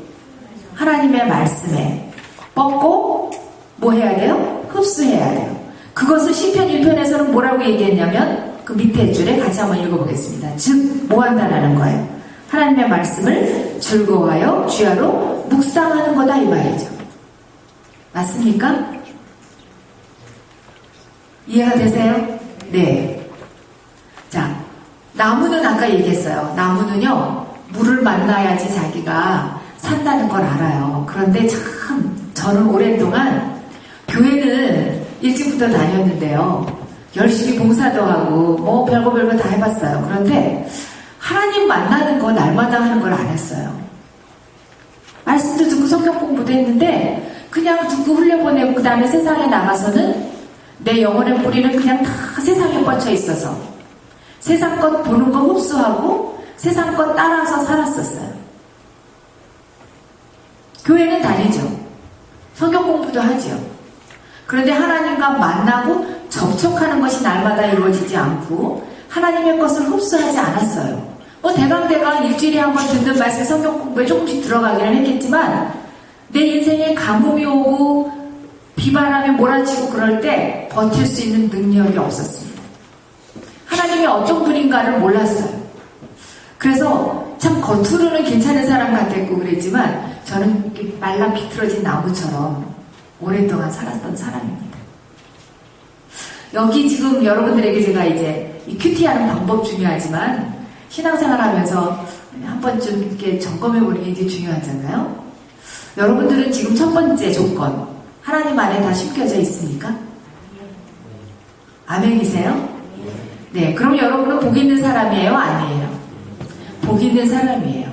하나님의 말씀에 뻗고 뭐 해야 돼요? 흡수해야 돼요. 그것을 시편 1편에서는 뭐라고 얘기했냐면 그 밑에 줄에 같이 한번 읽어보겠습니다. 즉, 뭐 한다라는 거예요? 하나님의 말씀을 즐거워하여 주야로 묵상하는 거다 이 말이죠. 맞습니까? 이해가 되세요? 네. 자, 나무는 아까 얘기했어요. 나무는요, 물을 만나야지 자기가 산다는 걸 알아요. 그런데 참 저는 오랫동안 교회는 일찍부터 다녔는데요. 열심히 봉사도 하고 뭐 별거 다 해봤어요. 그런데 하나님 만나는 거 날마다 하는 걸 안 했어요. 말씀도 듣고 성경 공부도 했는데 그냥 듣고 흘려보내고 그 다음에 세상에 나가서는 내 영혼의 뿌리는 그냥 다 세상에 뻗쳐 있어서 세상 것 보는 거 흡수하고 세상 것 따라서 살았었어요. 교회는 다니죠. 성경 공부도 하죠. 그런데 하나님과 만나고 접촉하는 것이 날마다 이루어지지 않고 하나님의 것을 흡수하지 않았어요. 뭐 대강대강 일주일에 한 번 듣는 말씀 성경 공부에 조금씩 들어가기는 했겠지만 내 인생에 가뭄이 오고 비바람이 몰아치고 그럴 때 버틸 수 있는 능력이 없었습니다. 하나님이 어떤 분인가를 몰랐어요. 그래서 참 겉으로는 괜찮은 사람 같았고 그랬지만 저는 말라 비틀어진 나무처럼 오랫동안 살았던 사람입니다. 여기 지금 여러분들에게 제가 이제 이 큐티하는 방법 중요하지만 신앙생활 하면서 한 번쯤 이렇게 점검해보는 게 이제 중요하잖아요. 여러분들은 지금 첫 번째 조건, 하나님 안에 다 심겨져 있습니까? 아멘이세요? 네, 그럼 여러분은 복 있는 사람이에요? 아니에요? 복 있는 사람이에요.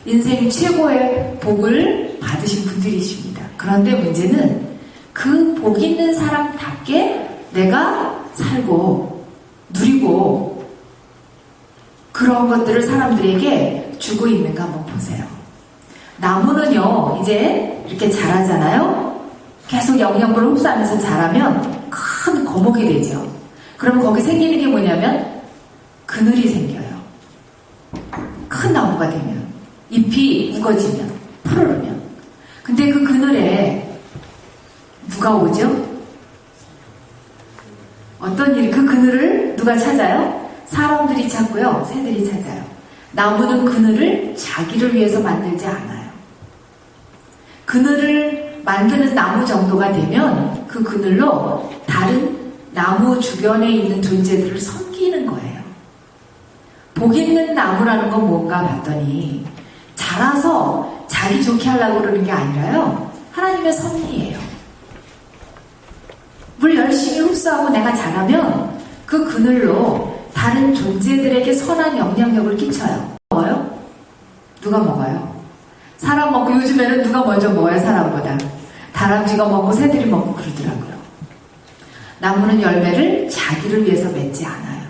인생 최고의 복을 받으신 분들이십니다. 그런데 문제는 그 복 있는 사람답게 내가 살고 누리고 그런 것들을 사람들에게 주고 있는가 한번 보세요. 나무는요, 이제 이렇게 자라잖아요. 계속 영양분을 흡수하면서 자라면 큰 거목이 되죠. 그러면 거기 생기는 게 뭐냐면 그늘이 생겨요. 큰 나무가 되면 잎이 우거지면 푸르르면. 근데 그 그늘에 누가 오죠? 어떤 일이 그 그늘을 누가 찾아요? 사람들이 찾고요, 새들이 찾아요. 나무는 그늘을 자기를 위해서 만들지 않아요. 그늘을 만드는 나무 정도가 되면 그 그늘로 다른 나무 주변에 있는 존재들을 섬기는 거예요. 복 있는 나무라는 건 뭔가 봤더니 자라서 자기 좋게 하려고 그러는 게 아니라요. 하나님의 섭리예요. 물 열심히 흡수하고 내가 자라면 그 그늘로 다른 존재들에게 선한 영향력을 끼쳐요. 먹어요? 누가 먹어요? 사람 먹고 요즘에는 누가 먼저 먹어요? 사람보다. 다람쥐가 먹고 새들이 먹고 그러더라고요. 나무는 열매를 자기를 위해서 맺지 않아요.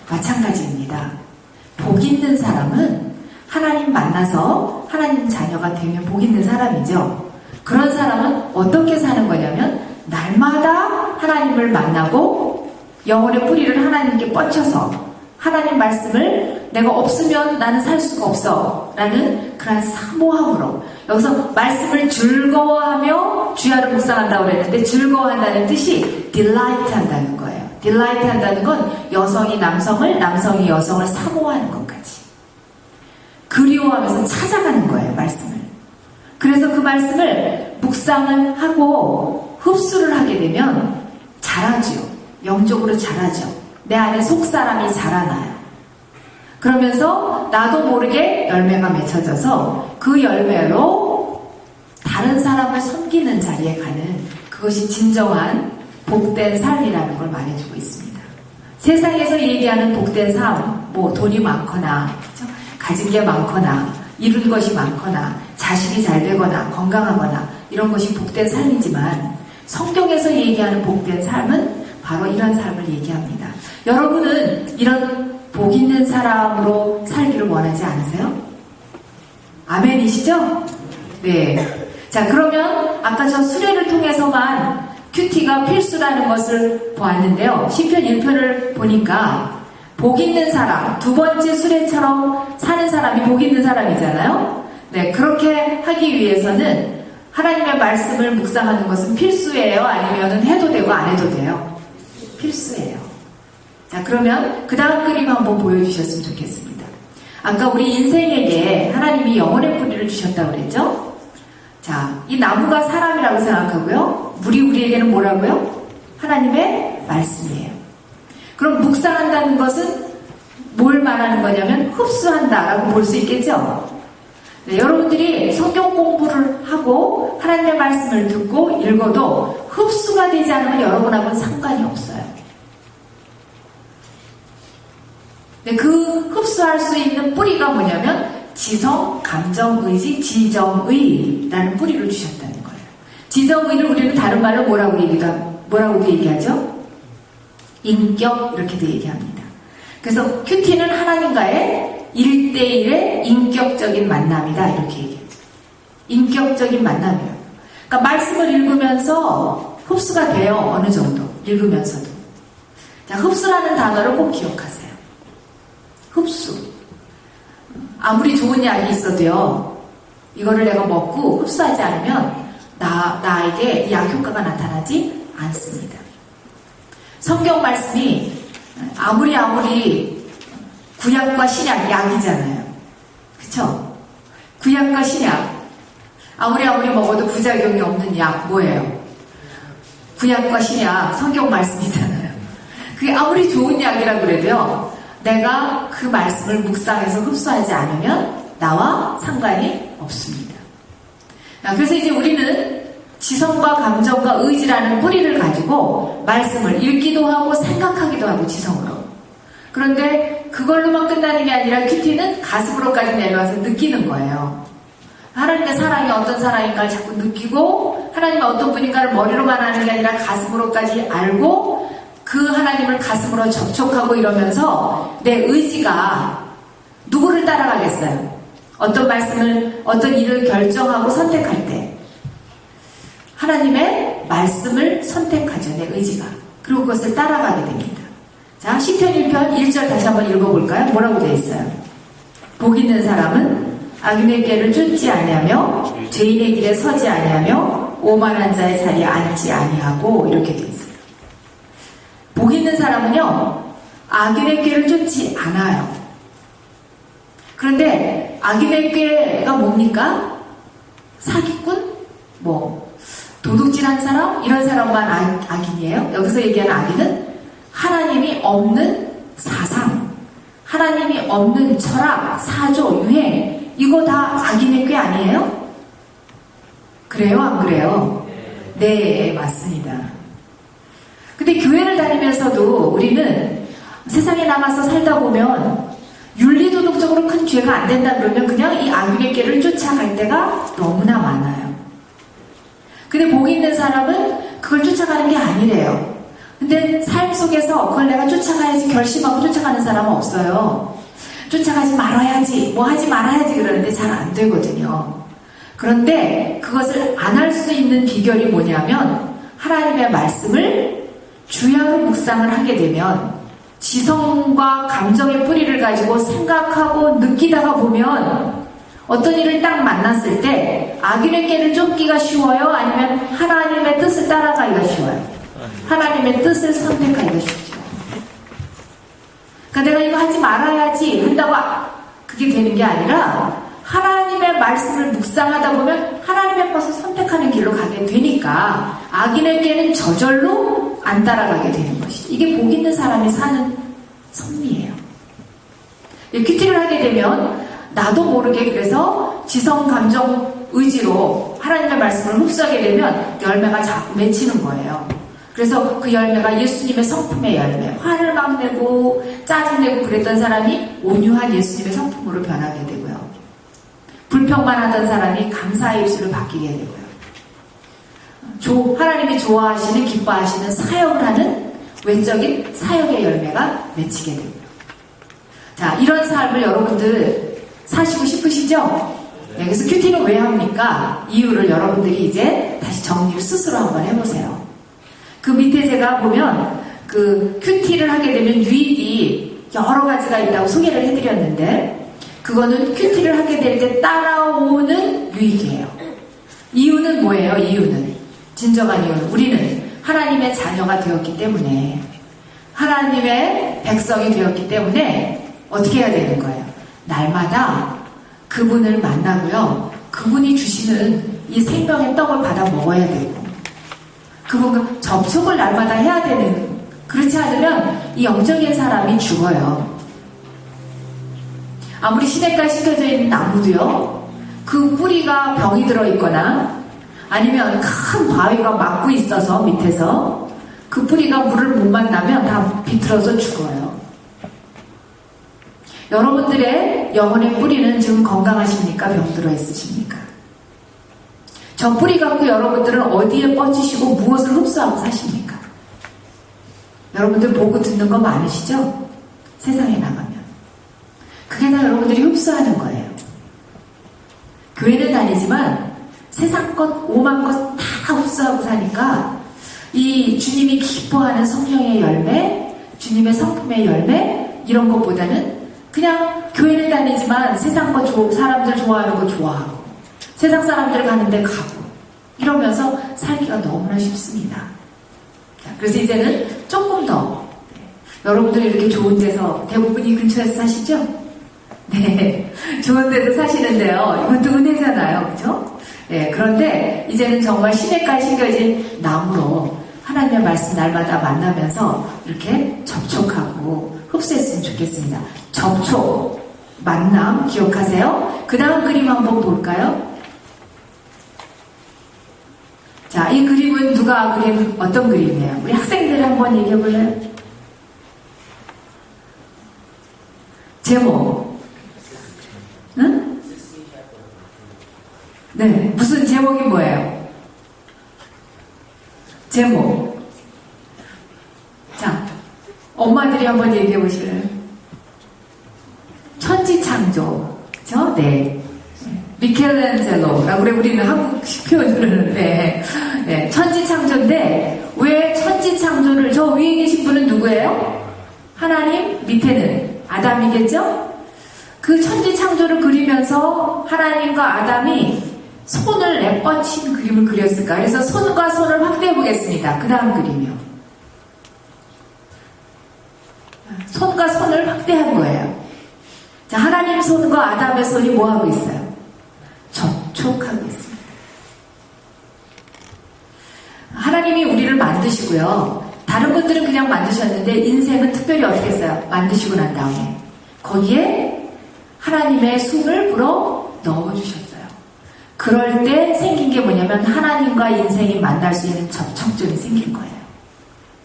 마찬가지입니다. 복 있는 사람은 하나님 만나서 하나님 자녀가 되면 복 있는 사람이죠. 그런 사람은 어떻게 사는 거냐면 날마다 하나님을 만나고 영혼의 뿌리를 하나님께 뻗쳐서 하나님 말씀을 내가 없으면 나는 살 수가 없어 라는 그런 사모함으로, 여기서 말씀을 즐거워하며 주야를 묵상한다고 그랬는데 즐거워한다는 뜻이 delight 한다는 거예요. delight 한다는 건 여성이 남성을, 남성이 여성을 사모하는 것까지 그리워하면서 찾아가는 거예요. 말씀을. 그래서 그 말씀을 묵상을 하고 흡수를 하게 되면 자라죠. 영적으로 자라죠. 내 안에 속사람이 자라나요. 그러면서 나도 모르게 열매가 맺혀져서 그 열매로 다른 사람을 섬기는 자리에 가는, 그것이 진정한 복된 삶이라는 걸 말해주고 있습니다. 세상에서 얘기하는 복된 삶, 뭐 돈이 많거나 그렇죠? 가진 게 많거나 이룬 것이 많거나 자식이 잘 되거나 건강하거나 이런 것이 복된 삶이지만 성경에서 얘기하는 복된 삶은 바로 이런 삶을 얘기합니다. 여러분은 이런 복 있는 사람으로 살기를 원하지 않으세요? 아멘이시죠? 네. 자, 그러면 아까 저 수레를 통해서만 큐티가 필수라는 것을 보았는데요. 시편 1편을 보니까 복 있는 사람, 두 번째 수레처럼 사는 사람이 복 있는 사람이잖아요. 네, 그렇게 하기 위해서는 하나님의 말씀을 묵상하는 것은 필수예요? 아니면 해도 되고 안 해도 돼요? 필수예요. 자, 그러면 그 다음 그림 한번 보여주셨으면 좋겠습니다. 아까 우리 인생에게 하나님이 영혼의 뿌리를 주셨다고 그랬죠? 자, 이 나무가 사람이라고 생각하고요. 물이 우리에게는 뭐라고요? 하나님의 말씀이에요. 그럼 묵상한다는 것은 뭘 말하는 거냐면 흡수한다라고 볼 수 있겠죠? 네, 여러분들이 성경 공부를 하고 하나님의 말씀을 듣고 읽어도 흡수가 되지 않으면 여러분하고는 상관이 없어요. 네, 그 흡수할 수 있는 뿌리가 뭐냐면 지성, 감정, 의지, 지정의라는 뿌리를 주셨다는 거예요. 지정의를 우리는 다른 말로 뭐라고도 얘기하죠? 인격, 이렇게도 얘기합니다. 그래서 큐티는 하나님과의 1대1의 인격적인 만남이다, 이렇게 얘기해요. 인격적인 만남이에요. 그러니까 말씀을 읽으면서 흡수가 돼요. 어느 정도 읽으면서도. 자, 흡수라는 단어를 꼭 기억하세요. 흡수. 아무리 좋은 약이 있어도요, 이거를 내가 먹고 흡수하지 않으면 나에게 이 약 효과가 나타나지 않습니다. 성경 말씀이 아무리 구약과 신약 약이잖아요. 그쵸? 구약과 신약 아무리 먹어도 부작용이 없는 약 뭐예요? 구약과 신약 성경 말씀이잖아요. 그게 아무리 좋은 약이라 그래도요, 내가 그 말씀을 묵상해서 흡수하지 않으면 나와 상관이 없습니다. 그래서 이제 우리는 지성과 감정과 의지라는 뿌리를 가지고 말씀을 읽기도 하고 생각하기도 하고 지성으로. 그런데 그걸로만 끝나는 게 아니라 큐티는 가슴으로까지 내려와서 느끼는 거예요. 하나님의 사랑이 어떤 사랑인가를 자꾸 느끼고 하나님이 어떤 분인가를 머리로만 아는 게 아니라 가슴으로까지 알고 그 하나님을 가슴으로 접촉하고 이러면서 내 의지가 누구를 따라가겠어요? 어떤 말씀을, 어떤 일을 결정하고 선택할 때 하나님의 말씀을 선택하죠. 내 의지가. 그리고 그것을 따라가게 됩니다. 자, 시편 1편 1절 다시 한번 읽어볼까요? 뭐라고 되어 있어요? 복 있는 사람은 악인의 길을 쫓지 아니하며 죄인의 길에 서지 아니하며 오만한 자의 자리에 앉지 아니하고 이렇게 되어 있어요. 복 있는 사람은요, 악인의 길을 쫓지 않아요. 그런데 악인의 꾀가 뭡니까? 사기꾼? 뭐 도둑질한 사람? 이런 사람만 악인이에요? 여기서 얘기하는 악인은 하나님이 없는 사상, 하나님이 없는 철학, 사조, 유행, 이거 다 악인의 꾀 아니에요? 그래요? 안 그래요? 네, 맞습니다. 근데 교회를 다니면서도 우리는 세상에 나가서 살다 보면 윤리도덕적으로 큰 죄가 안 된다 그러면 그냥 이 악인의 꾀를 쫓아갈 때가 너무나 많아요. 근데 복 있는 사람은 그걸 쫓아가는 게 아니래요. 근데 삶 속에서 그걸 내가 쫓아가야지 결심하고 쫓아가는 사람은 없어요. 쫓아가지 말아야지, 뭐 하지 말아야지 그러는데 잘 안 되거든요. 그런데 그것을 안 할 수 있는 비결이 뭐냐면 하나님의 말씀을 주야로 묵상을 하게 되면 지성과 감정의 뿌리를 가지고 생각하고 느끼다가 보면 어떤 일을 딱 만났을 때 악인의 꾀를 쫓기가 쉬워요? 아니면 하나님의 뜻을 따라가기가 쉬워요? 하나님의 뜻을 선택하기가 쉽죠. 그러니까 내가 이거 하지 말아야지 한다고 그게 되는 게 아니라 하나님의 말씀을 묵상하다 보면 하나님의 것을 선택하는 길로 가게 되니까 악인의 꾀는 저절로 안 따라가게 되는 것이죠. 이게 복 있는 사람이 사는 섭리예요. 큐티를 하게 되면 나도 모르게 그래서 지성, 감정, 의지로 하나님의 말씀을 흡수하게 되면 열매가 자꾸 맺히는 거예요. 그래서 그 열매가 예수님의 성품의 열매, 화를 막 내고 짜증내고 그랬던 사람이 온유한 예수님의 성품으로 변하게 되고요. 불평만 하던 사람이 감사의 입술을 바뀌게 되고요. 하나님이 좋아하시는, 기뻐하시는 사역을 하는 외적인 사역의 열매가 맺히게 되고요. 자, 이런 삶을 여러분들 사시고 싶으시죠? 네, 그래서 큐티는 왜 합니까? 이유를 여러분들이 이제 다시 정리를 스스로 한번 해보세요. 그 밑에 제가 보면 그 큐티를 하게 되면 유익이 여러 가지가 있다고 소개를 해드렸는데 그거는 큐티를 하게 될 때 따라오는 유익이에요. 이유는 뭐예요? 이유는 진정한 이유는 우리는 하나님의 자녀가 되었기 때문에 하나님의 백성이 되었기 때문에 어떻게 해야 되는 거예요? 날마다 그분을 만나고요. 그분이 주시는 이 생명의 떡을 받아 먹어야 되고 그분과 접촉을 날마다 해야 되는 그렇지 않으면 이 영적인 사람이 죽어요. 아무리 시냇가에 심겨져 있는 나무도요. 그 뿌리가 병이 들어있거나 아니면 큰 바위가 막고 있어서 밑에서 그 뿌리가 물을 못 만나면 다 비틀어서 죽어요. 여러분들의 영혼의 뿌리는 지금 건강하십니까? 병들어 있으십니까? 저 뿌리 갖고 여러분들은 어디에 뻗치시고 무엇을 흡수하고 사십니까? 여러분들 보고 듣는 거 많으시죠? 세상에 나가면. 그게 다 여러분들이 흡수하는 거예요. 교회는 다니지만 세상 것, 오만 것 다 흡수하고 사니까 이 주님이 기뻐하는 성령의 열매, 주님의 성품의 열매 이런 것보다는 그냥 교회는 다니지만 세상 거 사람들 좋아하는 거 좋아하고 세상 사람들 가는데 가고 이러면서 살기가 너무나 쉽습니다. 그래서 이제는 조금 더 여러분들이 이렇게 좋은 데서 대부분 이 근처에서 사시죠? 네, 좋은 데서 사시는데요. 이것도 은혜잖아요. 그죠? 네, 그런데 이제는 정말 시냇가에 심겨진 나무로 하나님의 말씀 날마다 만나면서 이렇게 접촉하고 흡수했으면 좋겠습니다. 접촉, 만남 기억하세요? 그 다음 그림 한번 볼까요? 자, 이 그림은 누가 그린 어떤 그림이에요? 우리 학생들 한번 얘기해 볼래요? 제목. 응? 네, 무슨 제목이 뭐예요? 제목. 자, 엄마들이 한번 얘기해 보실래요? 천지창조. 그죠? 네. 미켈란젤로라고 그래 우리는 한국식 표현을 네, 천지창조인데 왜 천지창조를 저 위에 계신 분은 누구예요? 하나님, 밑에는 아담이겠죠? 그 천지창조를 그리면서 하나님과 아담이 손을 내뻗친 그림을 그렸을까? 그래서 손과 손을 확대해 보겠습니다. 그 다음 그림이요. 손과 손을 확대한 거예요. 자, 하나님 손과 아담의 손이 뭐하고 있어요? 접촉하고 있습니다. 하나님이 우리를 만드시고요. 다른 분들은 그냥 만드셨는데 인생은 특별히 어떻게 했어요? 만드시고 난 다음에 거기에 하나님의 숨을 불어 넣어주셨어요. 그럴 때 생긴 게 뭐냐면 하나님과 인생이 만날 수 있는 접촉점이 생긴 거예요.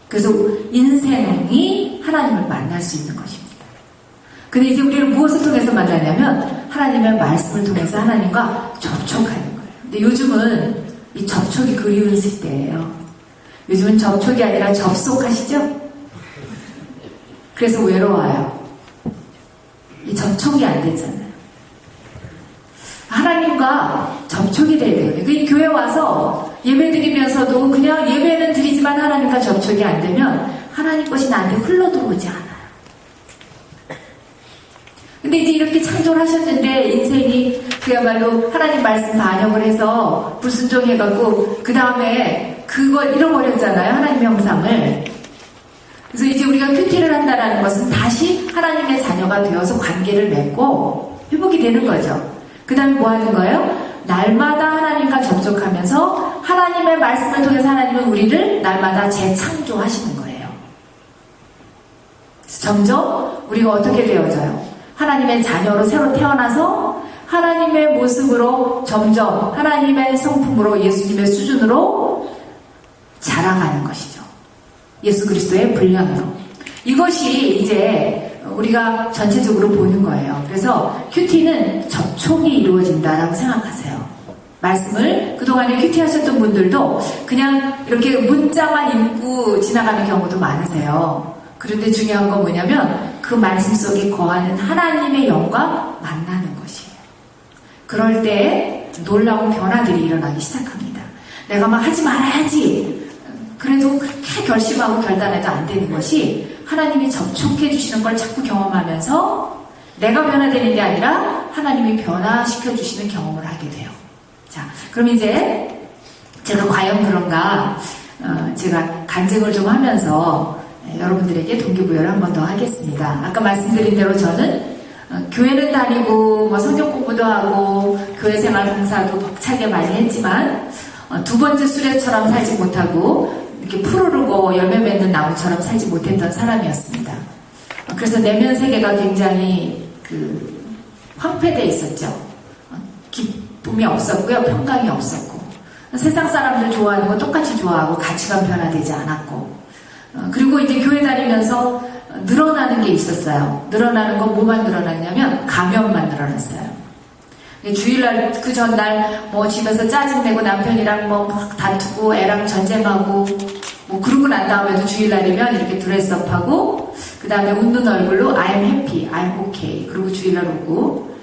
그래서 인생이 하나님을 만날 수 있는 것입니다. 근데 이제 우리를 무엇을 통해서 만나냐면 하나님의 말씀을 통해서 하나님과 접촉하는 거예요. 근데 요즘은 이 접촉이 그리운 시대예요. 요즘은 접촉이 아니라 접속하시죠? 그래서 외로워요. 이 접촉이 안 됐잖아요. 하나님과 접촉이 돼야 돼요. 그 교회 와서 예배 드리면서도 그냥 예배는 드리지만 하나님과 접촉이 안 되면 하나님 것이 나한테 흘러 들어오지 않아요. 근데 이제 이렇게 창조를 하셨는데 인생이 그야말로 하나님 말씀 반영을 해서 불순종해갖고 그 다음에 그걸 잃어버렸잖아요. 하나님의 형상을. 그래서 이제 우리가 큐티를 한다는 것은 다시 하나님의 자녀가 되어서 관계를 맺고 회복이 되는 거죠. 그 다음에 뭐 하는 거예요? 날마다 하나님과 접촉하면서 하나님의 말씀을 통해서 하나님은 우리를 날마다 재창조하시는 거예요. 그래서 점점 우리가 어떻게 되어져요? 하나님의 자녀로 새로 태어나서 하나님의 모습으로 점점 하나님의 성품으로 예수님의 수준으로 자라가는 것이죠. 예수 그리스도의 분량으로. 이것이 이제 우리가 전체적으로 보는 거예요. 그래서 큐티는 접촉이 이루어진다라고 생각하세요. 말씀을 그동안에 큐티 하셨던 분들도 그냥 이렇게 문자만 읽고 지나가는 경우도 많으세요. 그런데 중요한 건 뭐냐면 그 말씀 속에 거하는 하나님의 영과 만나는 것이에요. 그럴 때 놀라운 변화들이 일어나기 시작합니다. 내가 막 하지 말아야지. 그래도 그렇게 결심하고 결단해도 안 되는 것이 하나님이 접촉해 주시는 걸 자꾸 경험하면서 내가 변화되는 게 아니라 하나님이 변화시켜 주시는 경험을 하게 돼요. 자, 그럼 이제 제가 과연 그런가 제가 간증을 좀 하면서 여러분들에게 동기부여를 한 번 더 하겠습니다. 아까 말씀드린 대로 저는 교회는 다니고 뭐 성경 공부도 하고 교회 생활 봉사도 벅차게 많이 했지만 두 번째 수레처럼 살지 못하고 이렇게 푸르르고 열매 맺는 나무처럼 살지 못했던 사람이었습니다. 그래서 내면 세계가 굉장히 황폐되어 있었죠. 기쁨이 없었고요. 평강이 없었고 세상 사람들 좋아하는 거 똑같이 좋아하고 가치관 변화되지 않았고 그리고 이제 교회 다니면서 늘어나는 게 있었어요. 늘어나는 건 뭐만 늘어났냐면 가면만 늘어났어요. 주일날 그 전날 뭐 집에서 짜증내고 남편이랑 뭐 막 다투고 애랑 전쟁하고 뭐 그러고 난 다음에도 주일날이면 이렇게 드레스업하고 그 다음에 웃는 얼굴로 I'm happy, I'm okay 그리고 주일날 웃고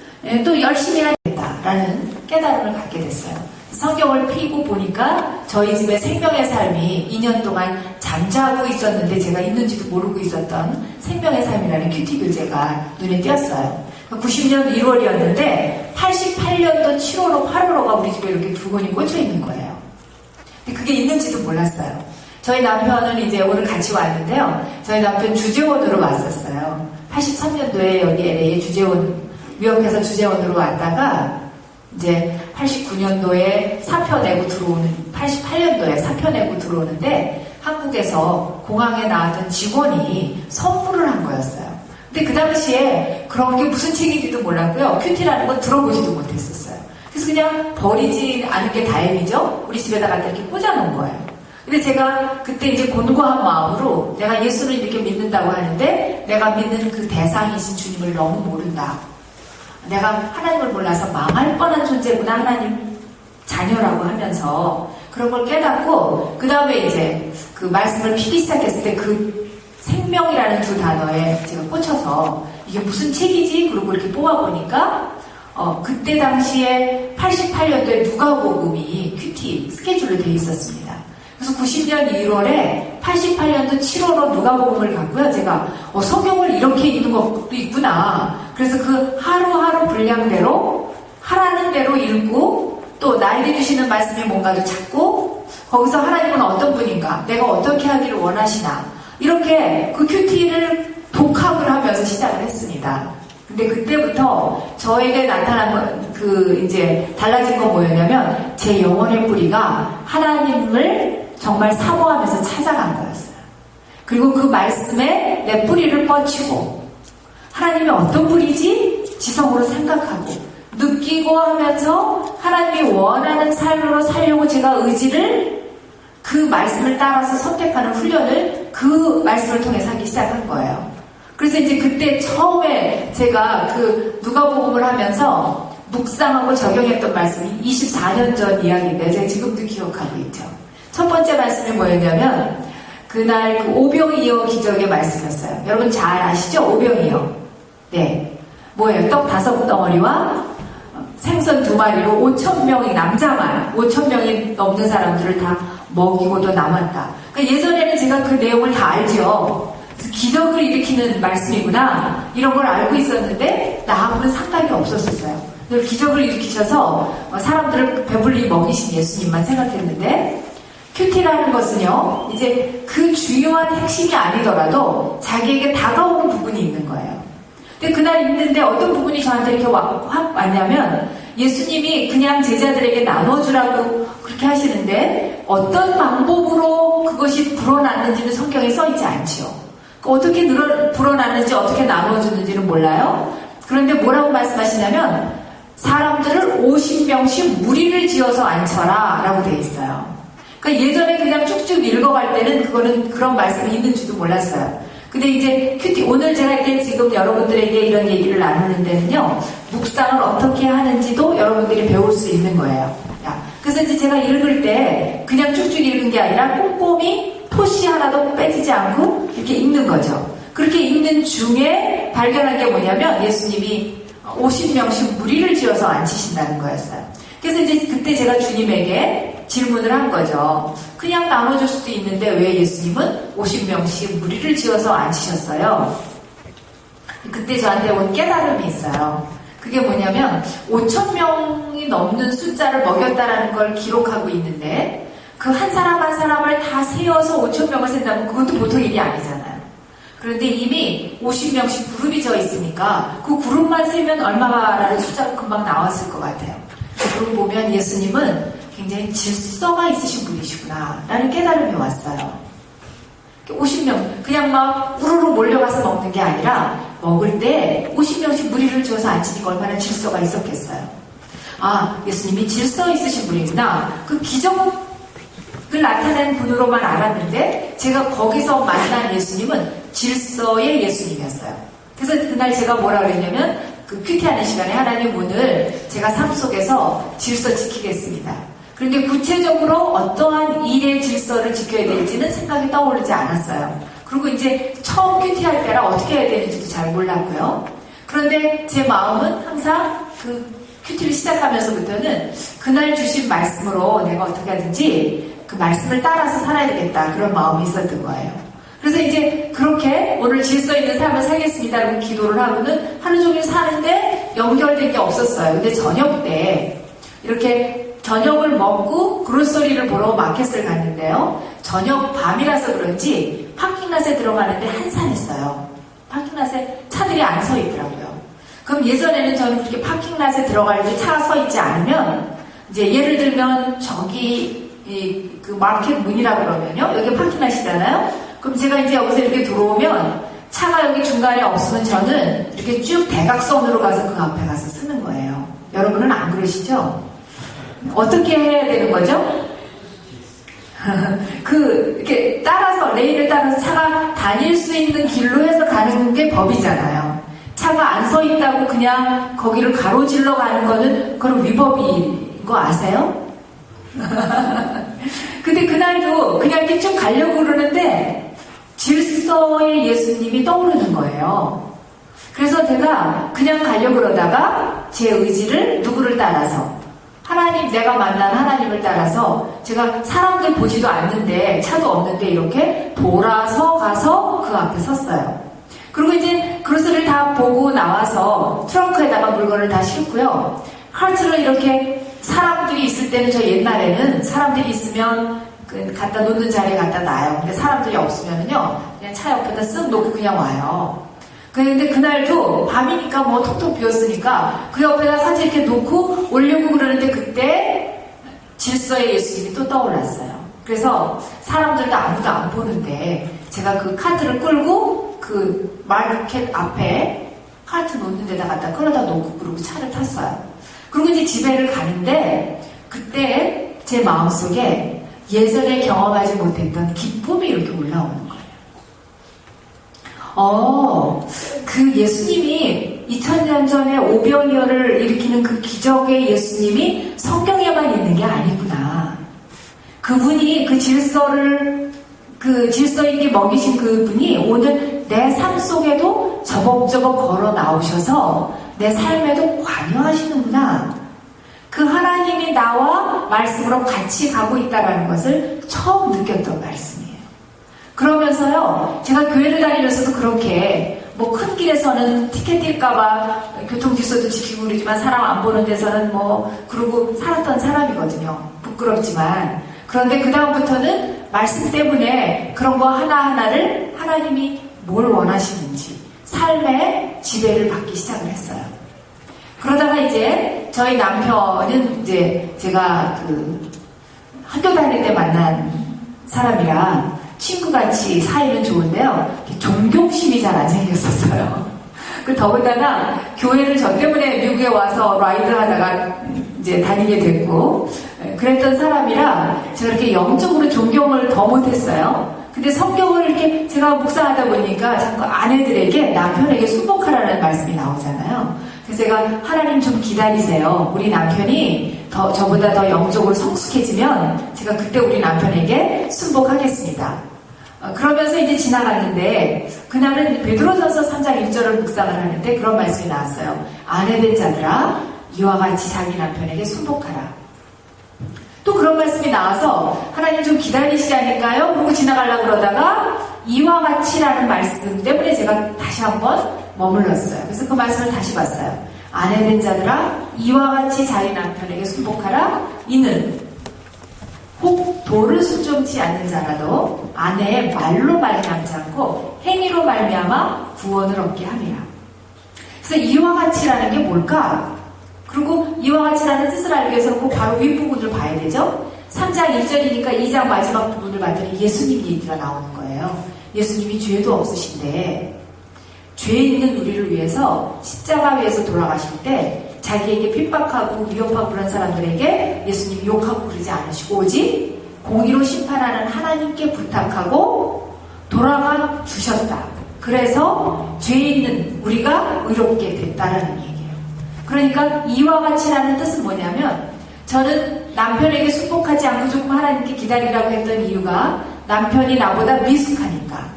또 열심히 해야 된다라는 깨달음을 갖게 됐어요. 성경을 펴고 보니까 저희 집의 생명의 삶이 2년 동안 잠자고 있었는데 제가 있는지도 모르고 있었던 생명의 삶이라는 큐티 교재가 눈에 띄었어요. 90년 1월이었는데 88년도 7월호 8월호가 우리 집에 이렇게 두 권이 꽂혀 있는 거예요. 근데 그게 있는지도 몰랐어요. 저희 남편은 이제 오늘 같이 왔는데요. 저희 남편 주재원으로 왔었어요. 83년도에 여기 LA 주재원, 뉴욕에서 주재원으로 왔다가 이제 89년도에 사표 내고 들어오는, 88년도에 사표 내고 들어오는데 한국에서 공항에 나왔던 직원이 선물을 한 거였어요. 근데 그 당시에 그런 게 무슨 책인지도 몰랐고요. 큐티라는 건 들어보지도 못했었어요. 그래서 그냥 버리지 않은 게 다행이죠. 우리 집에다 갖다 이렇게 꽂아놓은 거예요. 근데 제가 그때 이제 곤고한 마음으로 내가 예수를 이렇게 믿는다고 하는데 내가 믿는 그 대상이신 주님을 너무 모른다. 내가 하나님을 몰라서 망할 뻔한 존재구나, 하나님 자녀라고 하면서 그런 걸 깨닫고 그 다음에 이제 그 말씀을 피기 시작했을 때 그 생명이라는 두 단어에 제가 꽂혀서 이게 무슨 책이지? 그러고 이렇게 뽑아보니까 그때 당시에 88년도에 누가복음이 큐티 스케줄로 되어 있었습니다. 그래서 90년 1월에 88년도 7월로 누가복음을 갖고요. 제가 성경을 이렇게 읽는 것도 있구나. 그래서 그 하루하루 분량대로 하라는 대로 읽고 또 나에게 주시는 말씀이 뭔가를 찾고 거기서 하나님은 어떤 분인가, 내가 어떻게 하기를 원하시나, 이렇게 그 큐티를 독학을 하면서 시작을 했습니다. 근데 그때부터 저에게 나타난 이제 달라진 건 뭐였냐면 제 영혼의 뿌리가 하나님을 정말 사모하면서 찾아간 거였어요. 그리고 그 말씀에 내 뿌리를 뻗치고 하나님이 어떤 뿌리지? 지성으로 생각하고 느끼고 하면서 하나님이 원하는 삶으로 살려고 제가 의지를 그 말씀을 따라서 선택하는 훈련을 그 말씀을 통해서 하기 시작한 거예요. 그래서 이제 그때 처음에 제가 그 누가복음을 하면서 묵상하고 적용했던 말씀이 24년 전 이야기인데 제가 지금도 기억하고 있죠. 첫 번째 말씀이 뭐였냐면 그날 그 오병이어 기적의 말씀이었어요. 여러분 잘 아시죠? 오병이어. 네. 뭐예요? 떡 5덩어리와 생선 2마리로 5,000명이 남자만 5,000명이 넘는 사람들을 다 먹이고도 남았다. 그러니까 예전에는 제가 그 내용을 다 알죠. 그래서 기적을 일으키는 말씀이구나 이런 걸 알고 있었는데 나하고는 상관이 없었어요. 기적을 일으키셔서 사람들을 배불리 먹이신 예수님만 생각했는데 큐티라는 것은요 이제 그 중요한 핵심이 아니더라도 자기에게 다가오는 부분이 있는 거예요. 근데 그날 있는데 어떤 부분이 저한테 이렇게 확 왔냐면 예수님이 그냥 제자들에게 나눠주라고 그렇게 하시는데 어떤 방법으로 그것이 불어났는지는 성경에 써있지 않지요. 어떻게 불어났는지 어떻게 나눠주는지는 몰라요. 그런데 뭐라고 말씀하시냐면 사람들을 50명씩 무리를 지어서 앉혀라 라고 되어 있어요. 그러니까 예전에 그냥 쭉쭉 읽어갈 때는 그거는 그런 말씀이 있는지도 몰랐어요. 근데 이제 큐티 오늘 제가 이제 지금 여러분들에게 이런 얘기를 나누는 데는요 묵상을 어떻게 하는지도 여러분들이 배울 수 있는 거예요. 그래서 이제 제가 읽을 때 그냥 쭉쭉 읽은 게 아니라 꼼꼼히 토시 하나도 빼지지 않고 이렇게 읽는 거죠. 그렇게 읽는 중에 발견한 게 뭐냐면 예수님이 50명씩 무리를 지어서 앉히신다는 거였어요. 그래서 이제 그때 제가 주님에게 질문을 한 거죠. 그냥 나눠줄 수도 있는데 왜 예수님은 50명씩 무리를 지어서 앉히셨어요? 그때 저한테 온 깨달음이 있어요. 그게 뭐냐면 5,000명이 넘는 숫자를 먹였다라는 걸 기록하고 있는데 그 한 사람 한 사람을 다 세어서 5,000명을 센다면 그것도 보통 일이 아니잖아요. 그런데 이미 50명씩 그룹이 져 있으니까 그 그룹만 세면 얼마라는 숫자가 금방 나왔을 것 같아요. 그걸 보면 예수님은 굉장히 질서가 있으신 분이시구나 라는 깨달음이 왔어요. 50명 그냥 막 우르르 몰려가서 먹는 게 아니라 먹을 때 50명씩 무리를 지어서 앉히니까 얼마나 질서가 있었겠어요. 아, 예수님이 질서 있으신 분이구나. 그 기적을 나타낸 분으로만 알았는데 제가 거기서 만난 예수님은 질서의 예수님이었어요. 그래서 그날 제가 뭐라 그랬냐면 그 큐티하는 시간에 하나님 오늘 제가 삶 속에서 질서 지키겠습니다. 그런데 구체적으로 어떠한 일의 질서를 지켜야 될지는 생각이 떠오르지 않았어요. 그리고 이제 처음 큐티할 때라 어떻게 해야 되는지도 잘 몰랐고요. 그런데 제 마음은 항상 그 큐티를 시작하면서부터는 그날 주신 말씀으로 내가 어떻게 하든지 그 말씀을 따라서 살아야 되겠다 그런 마음이 있었던 거예요. 그래서 이제 그렇게 오늘 질서 있는 삶을 살겠습니다라고 기도를 하고는 하루 종일 사는데 연결된 게 없었어요. 근데 저녁 때 이렇게 저녁을 먹고 그로서리를 보러 마켓을 갔는데요. 저녁 밤이라서 그런지 파킹랏에 들어가는데 한산했어요. 파킹랏에 차들이 안 서 있더라고요. 그럼 예전에는 저는 그렇게 파킹랏에 들어갈 때 차가 서 있지 않으면 이제 예를 들면 저기 그 마켓 문이라고 그러면요. 여기 파킹랏이잖아요. 그럼 제가 이제 여기서 이렇게 들어오면 차가 여기 중간에 없으면 저는 이렇게 쭉 대각선으로 가서 그 앞에 가서 쓰는 거예요. 여러분은 안 그러시죠? 어떻게 해야 되는 거죠? 이렇게 따라서, 레일을 따라서 차가 다닐 수 있는 길로 해서 가는 게 법이잖아요. 차가 안 서 있다고 그냥 거기를 가로질러 가는 거는 그런 위법인 거 아세요? 근데 그날도 그냥 이렇게 쭉 가려고 그러는데 질서의 예수님이 떠오르는 거예요. 그래서 제가 그냥 가려고 그러다가 제 의지를 누구를 따라서 하나님, 내가 만난 하나님을 따라서 제가 사람들 보지도 않는데 차도 없는데 이렇게 돌아서 가서 그 앞에 섰어요. 그리고 이제 그로스를 다 보고 나와서 트렁크에다가 물건을 다 싣고요. 카트를 이렇게 사람들이 있을 때는 저 옛날에는 사람들이 있으면 갖다 놓는 자리에 갖다 놔요. 근데 사람들이 없으면은요 그냥 차 옆에다 쓱 놓고 그냥 와요. 그런데 그날도 밤이니까 뭐 톡톡 비었으니까 그 옆에다 사진 이렇게 놓고 올리고 그러는데 그때 질서의 예수님이 또 떠올랐어요. 그래서 사람들도 아무도 안 보는데 제가 그 카드를 끌고 그 마켓 앞에 카트 놓는 데다 갖다 끌어다 놓고 그러고 차를 탔어요. 그리고 이제 집에를 가는데 그때 제 마음속에 예전에 경험하지 못했던 기쁨이 이렇게 올라오는 거예요. 그 예수님이 2000년 전에 오병이어를 일으키는 그 기적의 예수님이 성경에만 있는 게 아니구나. 그분이 그 질서있게 먹이신 그분이 오늘 내 삶 속에도 저벅저벅 걸어 나오셔서 내 삶에도 관여하시는구나. 그 하나님이 나와 말씀으로 같이 가고 있다는 것을 처음 느꼈던 말씀이에요. 그러면서요, 제가 교회를 다니면서도 그렇게 뭐 큰 길에서는 티켓 뛸까봐 교통질서도 지키고 그러지만 사람 안 보는 데서는 뭐 그러고 살았던 사람이거든요. 부끄럽지만. 그런데 그 다음부터는 말씀 때문에 그런 거 하나하나를 하나님이 뭘 원하시는지 삶의 지배를 받기 시작을 했어요. 그러다가 이제 저희 남편은 이제 제가 그 학교 다닐 때 만난 사람이라 친구같이 사이는 좋은데요. 존경심이 잘 안 생겼었어요. 그 더군다나 교회를 저 때문에 미국에 와서 라이드 하다가 이제 다니게 됐고 그랬던 사람이라 제가 이렇게 영적으로 존경을 더 못했어요. 근데 성경을 이렇게 제가 묵상하다 보니까 자꾸 아내들에게 남편에게 순복하라는 말씀이 나오잖아요. 그래서 제가 하나님 좀 기다리세요. 우리 남편이 저보다 더 영적으로 성숙해지면 제가 그때 우리 남편에게 순복하겠습니다. 그러면서 이제 지나갔는데 그날은 베드로전서 3장 1절을 묵상을 하는데 그런 말씀이 나왔어요. 아내된 자들아 이와 같이 자기 남편에게 순복하라. 또 그런 말씀이 나와서 하나님 좀 기다리시라니까요. 그러고 지나가려고 그러다가 이와 같이라는 말씀 때문에 제가 다시 한번 머물렀어요. 그래서 그 말씀을 다시 봤어요. 아내된 자들아 이와 같이 자기 남편에게 순복하라. 이는 혹 도를 순종치 않는 자라도 아내의 말로 말미암지 않고 행위로 말미암아 구원을 얻게 함이라. 그래서 이와 같이라는 게 뭘까? 그리고 이와 같이라는 뜻을 알기 위해서는 그 바로 윗부분을 봐야 되죠. 3장 1절이니까 2장 마지막 부분을 봤더니 예수님 얘기가 나오는 거예요. 예수님이 죄도 없으신데 죄 있는 우리를 위해서 십자가 위에서 돌아가실 때 자기에게 핍박하고 위협하고 그런 사람들에게 예수님이 욕하고 그러지 않으시고 오직 공의로 심판하는 하나님께 부탁하고 돌아가 주셨다. 그래서 죄 있는 우리가 의롭게 됐다라는 얘기예요. 그러니까 이와 같이라는 뜻은 뭐냐면 저는 남편에게 순복하지 않고 조금 하나님께 기다리라고 했던 이유가 남편이 나보다 미숙하니까.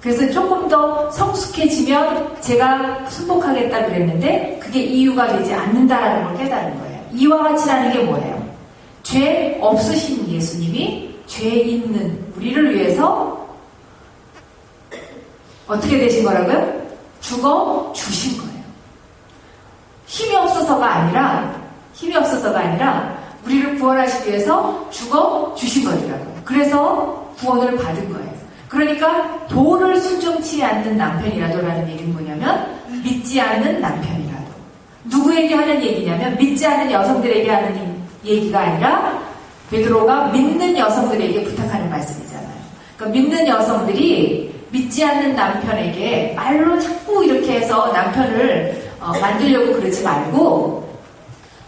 그래서 조금 더 성숙해지면 제가 순복하겠다 그랬는데 그게 이유가 되지 않는다라는 걸 깨달은 거예요. 이와 같이라는 게 뭐예요? 죄 없으신 예수님이 죄 있는 우리를 위해서 어떻게 되신 거라고요? 죽어 주신 거예요. 힘이 없어서가 아니라 우리를 구원하시기 위해서 죽어 주신 거더라고요. 그래서 구원을 받은 거예요. 그러니까 도를 순종치 않는 남편이라도라는 얘기는 뭐냐면 믿지 않는 남편이라도. 누구에게 하는 얘기냐면 믿지 않는 여성들에게 하는 얘기가 아니라 베드로가 믿는 여성들에게 부탁하는 말씀이잖아요. 그러니까 믿는 여성들이 믿지 않는 남편에게 말로 자꾸 이렇게 해서 남편을 만들려고 그러지 말고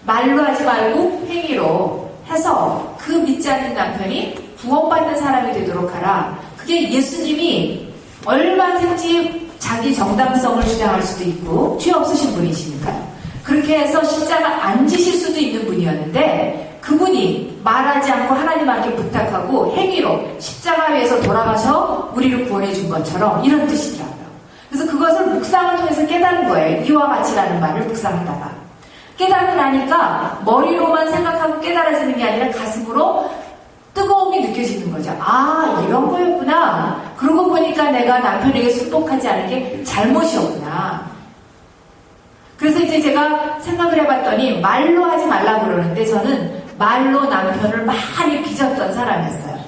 말로 하지 말고 행위로 해서 그 믿지 않는 남편이 구원받는 사람이 되도록 하라. 그게 예수님이 얼마든지 자기 정당성을 주장할 수도 있고 죄 없으신 분이시니까요. 그렇게 해서 십자가 안 지실 수도 있는 분이었는데 그분이 말하지 않고 하나님 앞에 부탁하고 행위로 십자가 위에서 돌아가서 우리를 구원해 준 것처럼 이런 뜻이더라고요. 그래서 그것을 묵상을 통해서 깨달은 거예요. 이와 같이라는 말을 묵상하다가 깨닫고 나니까 머리로만 생각하고 깨달아지는 게 아니라 가슴으로 뜨거움이 느껴지는 거죠. 아, 이런 거였구나. 그러고 보니까 내가 남편에게 순복하지 않은 게 잘못이었구나. 그래서 이제 제가 생각을 해봤더니 말로 하지 말라고 그러는데 저는 말로 남편을 많이 빚었던 사람이었어요.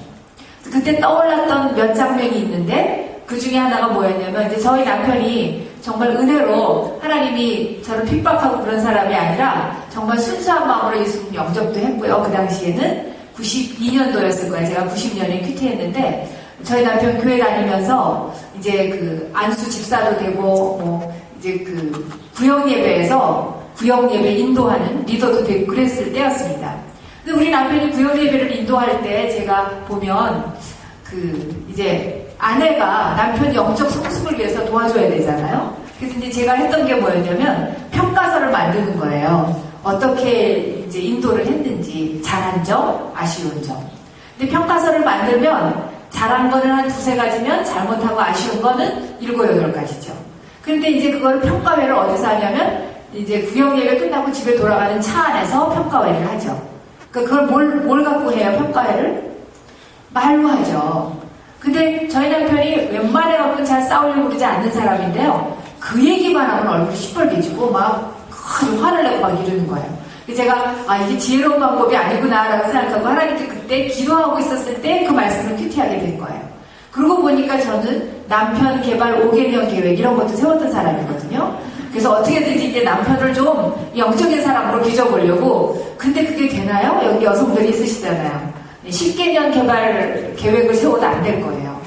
그때 떠올랐던 몇 장면이 있는데 그 중에 하나가 뭐였냐면 이제 저희 남편이 정말 은혜로 하나님이 저를 핍박하고 그런 사람이 아니라 정말 순수한 마음으로 예수님 영접도 했고요. 그 당시에는 92년도였을 거예요. 제가 90년에 큐티했는데 저희 남편 교회 다니면서 이제 그 안수 집사도 되고 뭐 이제 그 구역 예배에서 구역 예배 인도하는 리더도 되고 그랬을 때였습니다. 근데 우리 남편이 구역 예배를 인도할 때 제가 보면 그 이제 아내가 남편 영적 성숙을 위해서 도와줘야 되잖아요. 그래서 이제 제가 했던 게 뭐였냐면 평가서를 만드는 거예요. 어떻게 이제 인도를 했는지 잘한 점, 아쉬운 점. 근데 평가서를 만들면 잘한 거는 한 2-3가지면 잘못하고 아쉬운 거는 7-8가지죠. 그런데 이제 그걸 평가회를 어디서 하냐면 이제 구역예배 끝나고 집에 돌아가는 차 안에서 평가회를 하죠. 그러니까 그걸 뭘 갖고 해요, 평가회를? 말로 하죠. 근데 저희 남편이 웬만해 갖고는 잘 싸우려고 그러지 않는 사람인데요. 그 얘기만 하면 얼굴이 시뻘개지고 막 화를 내고 막 이러는 거예요. 제가 이게 지혜로운 방법이 아니구나라고 생각하고 하나님께 그때 기도하고 있었을 때 그 말씀을 큐티하게 된 거예요. 그러고 보니까 저는 남편 개발 5개년 계획 이런 것도 세웠던 사람이거든요. 그래서 어떻게든지 이제 남편을 좀 영적인 사람으로 빚어보려고. 근데 그게 되나요? 여기 여성들이 있으시잖아요. 10개년 개발 계획을 세워도 안 될 거예요.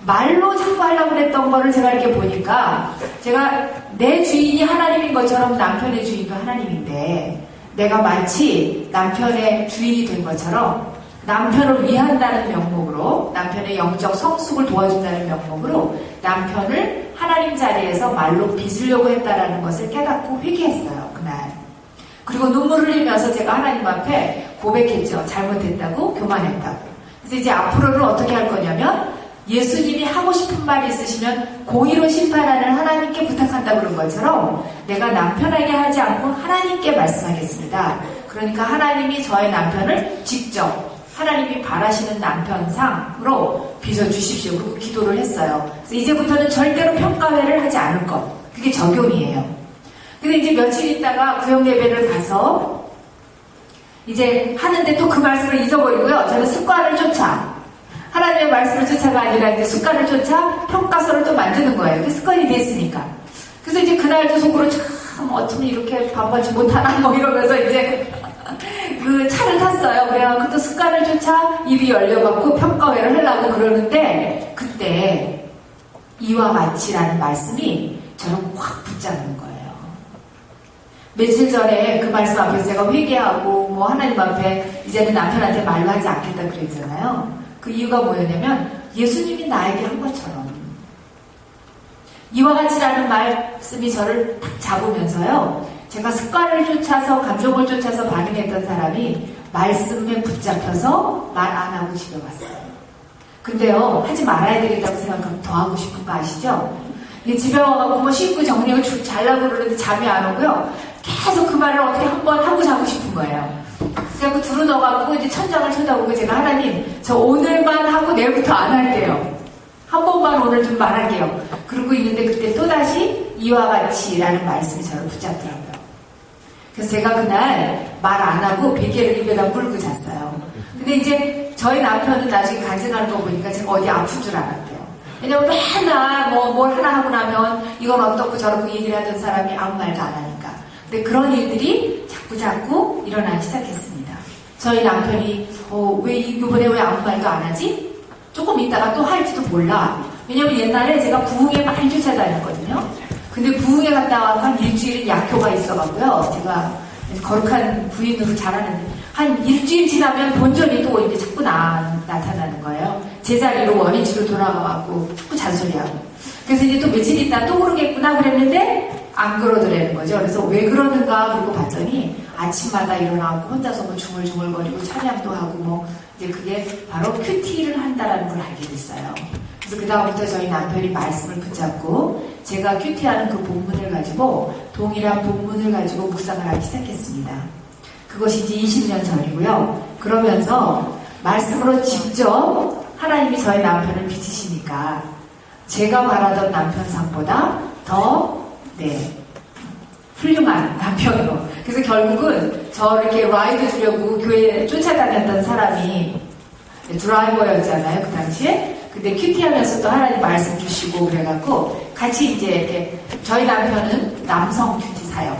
말로 자꾸 하려고 그랬던 거를 제가 이렇게 보니까 제가 내 주인이 하나님인 것처럼 남편의 주인도 하나님인데 내가 마치 남편의 주인이 된 것처럼 남편을 위한다는 명목으로 남편의 영적 성숙을 도와준다는 명목으로 남편을 하나님 자리에서 말로 빚으려고 했다라는 것을 깨닫고 회개했어요. 그날. 그리고 눈물을 흘리면서 제가 하나님 앞에 고백했죠. 잘못했다고, 교만했다고. 그래서 이제 앞으로는 어떻게 할 거냐면 예수님이 하고 싶은 말이 있으시면 공의로 심판하는 하나님께 부탁한다 그런 것처럼 내가 남편에게 하지 않고 하나님께 말씀하겠습니다. 그러니까 하나님이 저의 남편을 직접 하나님이 바라시는 남편상으로 빚어주십시오. 그리고 기도를 했어요. 그래서 이제부터는 절대로 평가회를 하지 않을 것. 그게 적용이에요. 근데 이제 며칠 있다가 구역예배를 가서 이제 하는데 또 그 말씀을 잊어버리고요. 저는 습관을 쫓아 하나님의 말씀을 쫓아가 아니라 이제 습관을 쫓아 평가서를 또 만드는 거예요. 그 습관이 됐으니까. 그래서 이제 그날도 속으로 참 어쩌면 이렇게 반반치 못하나 뭐 이러면서 이제 그 차를 탔어요. 그래갖고 또 습관을 쫓아 입이 열려갖고 평가회를 하려고 그러는데 그때 이와 마치라는 말씀이 저를 확 붙잡는 거예요. 며칠 전에 그 말씀 앞에서 제가 회개하고 뭐 하나님 앞에 이제는 남편한테 말로 하지 않겠다 그랬잖아요. 그 이유가 뭐였냐면 예수님이 나에게 한 것처럼 이와 같이라는 말씀이 저를 딱 잡으면서요. 제가 습관을 쫓아서 감정을 쫓아서 반응했던 사람이 말씀에 붙잡혀서 말 안 하고 집에 왔어요. 근데요. 하지 말아야 되겠다고 생각하면 더 하고 싶은 거 아시죠? 집에 와가지고 뭐 씻고 정리를 잘라고 그러는데 잠이 안 오고요. 계속 그 말을 어떻게 한번 하고 자고 싶은 거예요. 그래서 두루 넣어갖고 이제 천장을 쳐다보고 제가 하나님 저 오늘만 하고 내일부터 안 할게요. 한 번만 오늘 좀 말할게요. 그러고 있는데 그때 또다시 이와 같이라는 말씀이 저를 붙잡더라고요. 그래서 제가 그날 말 안 하고 베개를 입에다 물고 잤어요. 근데 이제 저희 남편은 나중에 간증하는 거 보니까 제가 어디 아픈 줄 알았대요. 왜냐면 맨날 뭘 하나 하고 나면 이건 어떻고 저렇고 얘기를 하던 사람이 아무 말도 안 하니까. 근데 그런 일들이 자꾸 일어나기 시작했습니다. 저희 남편이 이번에 왜 아무 말도 안 하지? 조금 있다가 또 할지도 몰라. 왜냐면 옛날에 제가 부흥에 많이 쫓아다녔거든요. 근데 부흥에 갔다 와서 한 일주일은 약효가 있어가고요. 제가 거룩한 부인으로 자라는데 한 일주일 지나면 본전이 또 이제 자꾸 나타나는 거예요. 제자리로 원위치로 돌아가갖고 자꾸 잔소리하고. 그래서 이제 또 며칠 있다 또 모르겠구나 그랬는데 안 그러더라는 거죠. 그래서 왜 그러는가 그러고 봤더니 아침마다 일어나고 혼자서 뭐 중얼중얼거리고 찬양도 하고 뭐 이제 그게 바로 큐티를 한다라는 걸 알게 됐어요. 그래서 그 다음부터 저희 남편이 말씀을 붙잡고 제가 큐티하는 그 본문을 가지고 동일한 본문을 가지고 묵상을 하기 시작했습니다. 그것이 이제 20년 전이고요. 그러면서 말씀으로 직접 하나님이 저희 남편을 빚으시니까 제가 바라던 남편상보다 더 훌륭한 남편으로. 그래서 결국은 저 이렇게 라이드 주려고 교회에 쫓아다녔던 사람이 드라이버였잖아요, 그 당시에. 근데 큐티하면서 또 하나님 말씀 주시고 그래갖고 같이 이제 이렇게 저희 남편은 남성 큐티 사역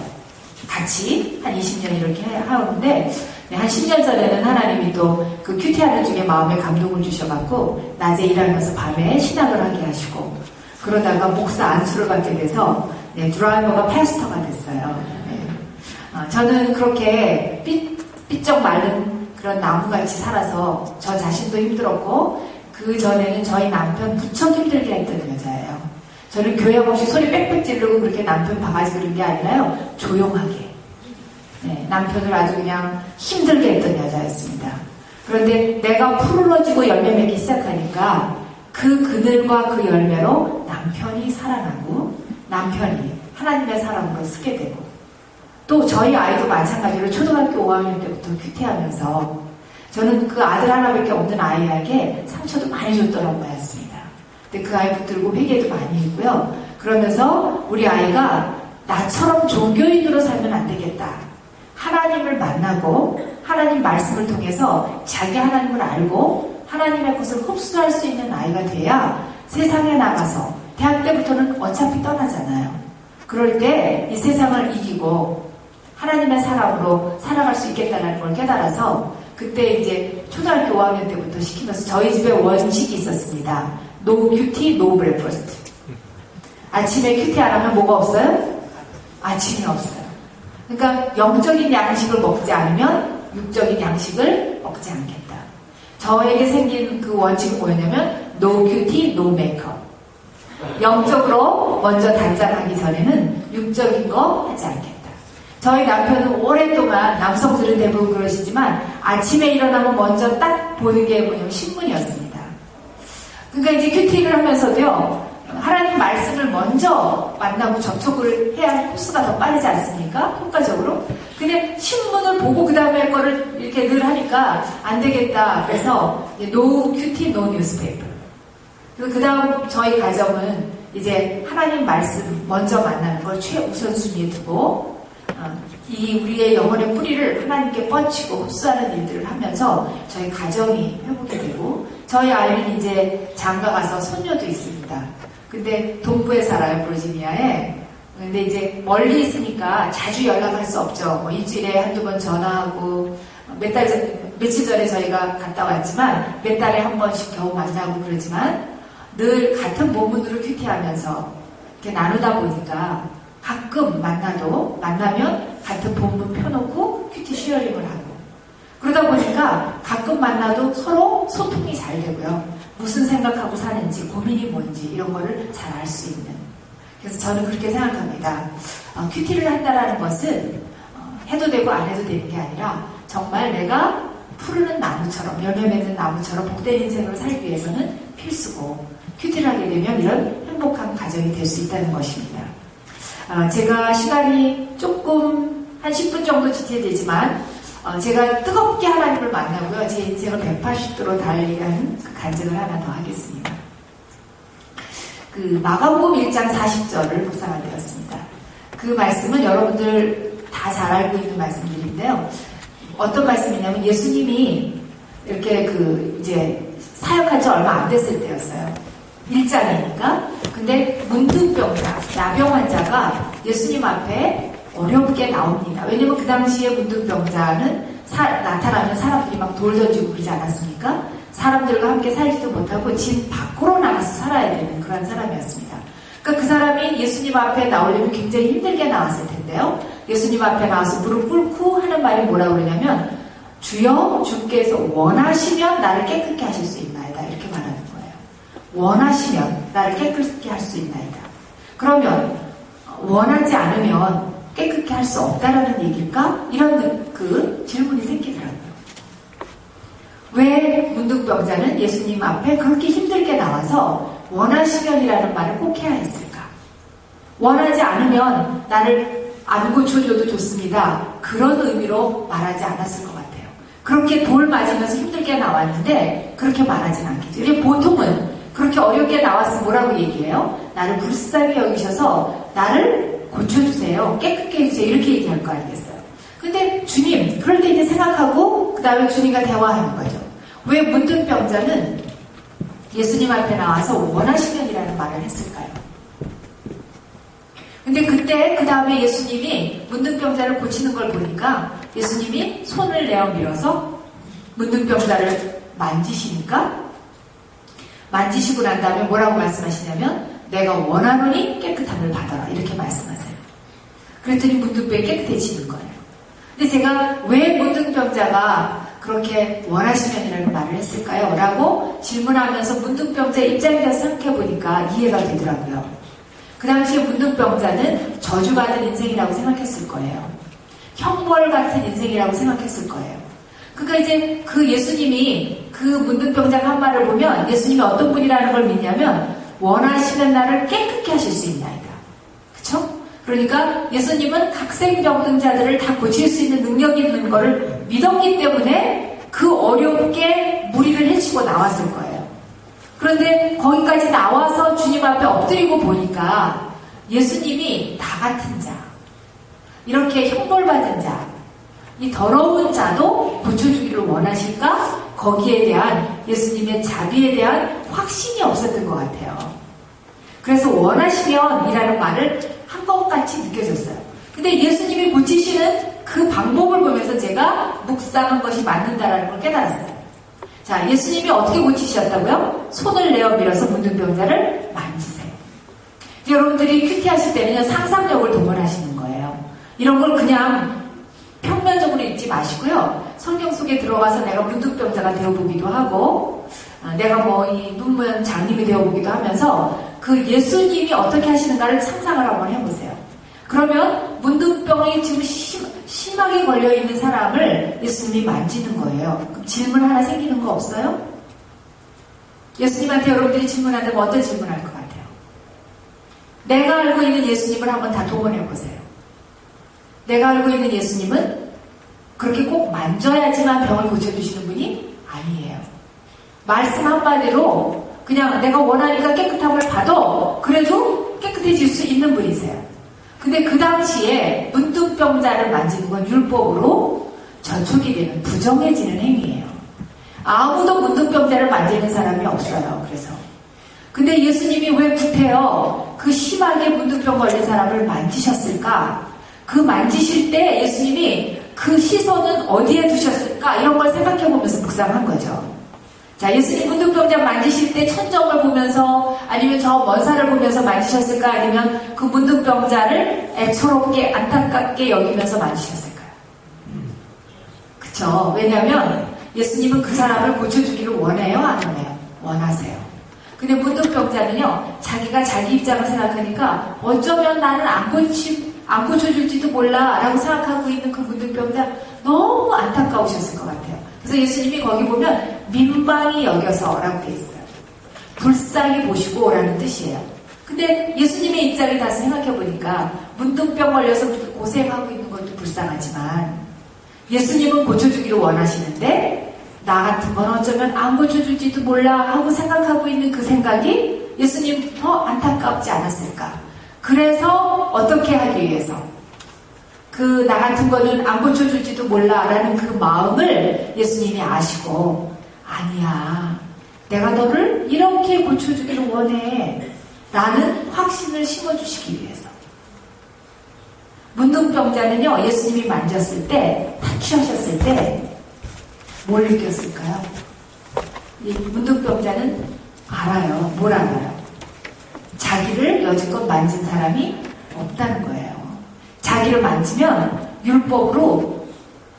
같이 한 20년 이렇게 하는데 한 10년 전에는 하나님이 또 그 큐티하는 중에 마음에 감동을 주셔갖고 낮에 일하면서 밤에 신학을 하게 하시고 그러다가 목사 안수를 받게 돼서 드라이버가 패스터가 됐어요. 저는 그렇게 삐쩍 마른 그런 나무같이 살아서 저 자신도 힘들었고 그 전에는 저희 남편 무척 힘들게 했던 여자예요. 저는 교양 없이 소리 빽빽 지르고 그렇게 남편 바가지 그런 게 아니라요. 조용하게. 남편을 아주 그냥 힘들게 했던 여자였습니다. 그런데 내가 푸르러지고 열매 맺기 시작하니까 그 그늘과 그 열매로 남편이 살아나고 남편이 하나님의 사람으로 쓰게 되고 또 저희 아이도 마찬가지로 초등학교 5학년 때부터 큐티하면서 저는 그 아들 하나밖에 없는 아이에게 상처도 많이 줬던 엄마였습니다. 근데 그 아이 붙들고 회개도 많이 했고요. 그러면서 우리 아이가 나처럼 종교인으로 살면 안 되겠다. 하나님을 만나고 하나님 말씀을 통해서 자기 하나님을 알고 하나님의 것을 흡수할 수 있는 아이가 돼야 세상에 나가서 대학 때부터는 어차피 떠나잖아요. 그럴 때 이 세상을 이기고 하나님의 사람으로 살아갈 수 있겠다는 걸 깨달아서 그때 이제 초등학교 5학년 때부터 시키면서 저희 집에 원칙이 있었습니다. No 큐티, no breakfast. 아침에 큐티 안 하면 뭐가 없어요? 아침이 없어요. 그러니까 영적인 양식을 먹지 않으면 육적인 양식을 먹지 않겠다. 저에게 생긴 그 원칙은 뭐였냐면 No 큐티, no makeup. 영적으로 먼저 단장하기 전에는 육적인 거 하지 않겠다. 저희 남편은 오랫동안 남성들은 대부분 그러시지만 아침에 일어나면 먼저 딱 보는 게 뭐냐면 신문이었습니다. 그러니까 이제 큐티를 하면서도요. 하나님 말씀을 먼저 만나고 접촉을 해야 할 코스가 더 빠르지 않습니까? 효과적으로. 근데 신문을 보고 그 다음에 거를 이렇게 늘 하니까 안 되겠다. 그래서 No 큐티, no newspaper. 그 다음 저희 가정은 이제 하나님 말씀 먼저 만나는 걸 최우선순위에 두고 이 우리의 영혼의 뿌리를 하나님께 뻗치고 흡수하는 일들을 하면서 저희 가정이 회복이 되고 저희 아이는 이제 장가 가서 손녀도 있습니다. 근데 동부에 살아요, 버지니아에. 근데 이제 멀리 있으니까 자주 연락할 수 없죠. 뭐 일주일에 한두 번 전화하고 며칠 전에 저희가 갔다 왔지만 몇 달에 한 번씩 겨우 만나고 그러지만 늘 같은 본문으로 큐티하면서 이렇게 나누다 보니까 가끔 만나면 같은 본문 펴놓고 큐티 쉐어링을 하고 그러다 보니까 가끔 만나도 서로 소통이 잘 되고요. 무슨 생각하고 사는지 고민이 뭔지 이런 거를 잘 알 수 있는 그래서 저는 그렇게 생각합니다. 큐티를 한다라는 것은 해도 되고 안 해도 되는 게 아니라 정말 내가 푸르는 나무처럼 열매 맺는 나무처럼 복된 인생을 살기 위해서는 필수고 큐티를 하게 되면 이런 행복한 가정이 될 수 있다는 것입니다. 제가 시간이 조금 한 10분 정도 지체되지만 제가 뜨겁게 하나님을 만나고요. 제 인생을 180도로 달리는 그 간증을 하나 더 하겠습니다. 그 마가복음 1장 40절을 묵상하게 되었습니다. 그 말씀은 여러분들 다 잘 알고 있는 말씀들인데요. 어떤 말씀이냐면 예수님이 이렇게 이제 사역한 지 얼마 안 됐을 때였어요. 1장이니까. 근데 문둥병자, 나병 환자가 예수님 앞에 어렵게 나옵니다. 왜냐면 그 당시에 문둥병자는 나타나면 사람들이 막 돌 던지고 그러지 않았습니까? 사람들과 함께 살지도 못하고 집 밖으로 나가서 살아야 되는 그런 사람이었습니다. 그러니까 그 사람이 예수님 앞에 나오려면 굉장히 힘들게 나왔을 텐데요. 예수님 앞에 나와서 무릎 꿇고 하는 말이 뭐라고 그러냐면 주여 주께서 원하시면 나를 깨끗게 하실 수 있나이다. 이렇게 말하는 거예요. 원하시면 나를 깨끗게 할 수 있나이다. 그러면 원하지 않으면 깨끗게 할 수 없다라는 얘기일까? 이런 그 질문이 생기더라고요. 왜 문둥병자는 예수님 앞에 그렇게 힘들게 나와서 원하시면이라는 말을 꼭 해야 했을까? 원하지 않으면 나를 안 고쳐줘도 좋습니다. 그런 의미로 말하지 않았을 것 같아요. 그렇게 돌 맞으면서 힘들게 나왔는데 그렇게 말하진 않겠죠. 이게 보통은 그렇게 어렵게 나왔으면 뭐라고 얘기해요? 나를 불쌍히 여기셔서 나를 고쳐주세요. 깨끗게 해주세요. 이렇게 얘기할 거 아니겠어요? 근데 주님, 그럴 때 이제 생각하고 그 다음에 주님과 대화하는 거죠. 왜 문둥병자는 예수님 앞에 나와서 원하시면이라는 말을 했을까요? 근데 그때 그 다음에 예수님이 문둥병자를 고치는 걸 보니까 예수님이 손을 내어 밀어서 문둥병자를 만지시니까 만지시고 난 다음에 뭐라고 말씀하시냐면 내가 원하노니 깨끗함을 받아라 이렇게 말씀하세요. 그랬더니 문둥병이 깨끗해지는 거예요. 근데 제가 왜 문둥병자가 그렇게 원하시면이라는 말을 했을까요? 라고 질문하면서 문둥병자 입장에서 생각해보니까 이해가 되더라고요. 그 당시에 문둥병자는 저주받은 인생이라고 생각했을 거예요. 형벌 같은 인생이라고 생각했을 거예요. 그러니까 이제 그 예수님이 그 문둥병자가 한 말을 보면 예수님이 어떤 분이라는 걸 믿냐면 원하시는 나를 깨끗게 하실 수 있나이다. 그쵸? 그러니까 예수님은 각생병등자들을 다 고칠 수 있는 능력이 있는 거를 믿었기 때문에 그 어렵게 무리를 해치고 나왔을 거예요. 그런데 거기까지 나와서 주님 앞에 엎드리고 보니까 예수님이 나 같은 자, 이렇게 형벌받은 자, 이 더러운 자도 고쳐주기를 원하실까? 거기에 대한 예수님의 자비에 대한 확신이 없었던 것 같아요. 그래서 원하시면 이라는 말을 한 것 같이 느껴졌어요. 근데 예수님이 고치시는 그 방법을 보면서 제가 묵상한 것이 맞는다라는 걸 깨달았어요. 자, 예수님이 어떻게 고치셨다고요? 손을 내어 밀어서 문둥병자를 만지세요. 여러분들이 큐티하실 때는 상상력을 동원하시는 거예요. 이런 걸 그냥 평면적으로 읽지 마시고요. 성경 속에 들어가서 내가 문둥병자가 되어보기도 하고 내가 뭐 이 눈먼 장님이 되어보기도 하면서 그 예수님이 어떻게 하시는가를 상상을 한번 해보세요. 그러면 문둥병이 지금 심하게 걸려있는 사람을 예수님이 만지는 거예요. 그럼 질문 하나 생기는 거 없어요? 예수님한테 여러분들이 질문한다면 어떤 질문을 할 것 같아요? 내가 알고 있는 예수님을 한번 다 동원해보세요. 내가 알고 있는 예수님은 그렇게 꼭 만져야지만 병을 고쳐주시는 분이 아니에요. 말씀 한마디로 그냥 내가 원하니까 깨끗함을 받아 그래도 깨끗해질 수 있는 분이세요. 근데 그 당시에 문둥병자를 만지는 건 율법으로 저촉이 되는 부정해지는 행위예요. 아무도 문둥병자를 만지는 사람이 없어요. 그래서 근데 예수님이 왜 구태여 그 심하게 문둥병 걸린 사람을 만지셨을까? 그 만지실 때 예수님이 그 시선은 어디에 두셨을까? 이런 걸 생각해 보면서 묵상한 거죠. 자, 예수님 문둥병자 만지실 때 천정을 보면서 아니면 저 먼 산을 보면서 만지셨을까? 아니면 그 문둥병자를 애처롭게 안타깝게 여기면서 만지셨을까요? 그쵸? 왜냐하면 예수님은 그 사람을 고쳐주기를 원해요? 안 원해요? 원하세요. 근데 문둥병자는요, 자기가 자기 입장을 생각하니까 어쩌면 나는 안 고쳐줄지도 몰라 라고 생각하고 있는 그 문둥병자 너무 안타까우셨을 것 같아요. 그래서 예수님이 거기 보면 민방이 여겨서 라고 되어 있어요. 불쌍히 보시고 라는 뜻이에요. 근데 예수님의 입장에 다시 생각해보니까 문둥병 걸려서 고생하고 있는 것도 불쌍하지만 예수님은 고쳐주기를 원하시는데 나 같은 건 어쩌면 안 고쳐줄지도 몰라 하고 생각하고 있는 그 생각이 예수님 더 안타깝지 않았을까? 그래서 어떻게 하기 위해서 그 나 같은 거는 안 고쳐줄지도 몰라 라는 그 마음을 예수님이 아시고 아니야 내가 너를 이렇게 고쳐주기를 원해 라는 확신을 심어주시기 위해서 문둥병자는요 예수님이 만졌을 때 타취하셨을 때 뭘 느꼈을까요? 이 문둥병자는 알아요. 뭘 알아요? 자기를 여지껏 만진 사람이 없다는 거예요. 자기를 만지면 율법으로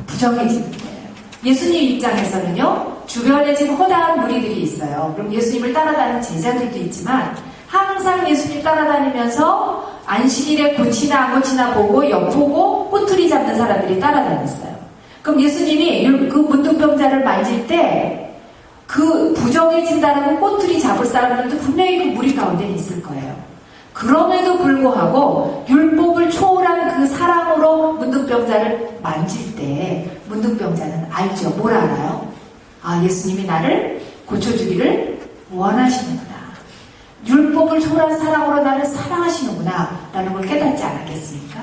부정해지는 거예요. 예수님 입장에서는요, 주변에 지금 허다한 무리들이 있어요. 그럼 예수님을 따라다니는 제자들도 있지만, 항상 예수님 따라다니면서 안식일에 고치나 안 고치나 보고, 엿보고, 꼬투리 잡는 사람들이 따라다녔어요. 그럼 예수님이 그 문둥병자를 만질 때, 그 부정해진다는 꼬투리 잡을 사람들도 분명히 그 무리 가운데 있을 거예요. 그럼에도 불구하고 율법을 초월한 그 사랑으로 문둥병자를 만질 때 문둥병자는 알죠. 뭘 알아요? 아, 예수님이 나를 고쳐주기를 원하시는구나. 율법을 초월한 사랑으로 나를 사랑하시는구나 라는 걸 깨닫지 않았겠습니까?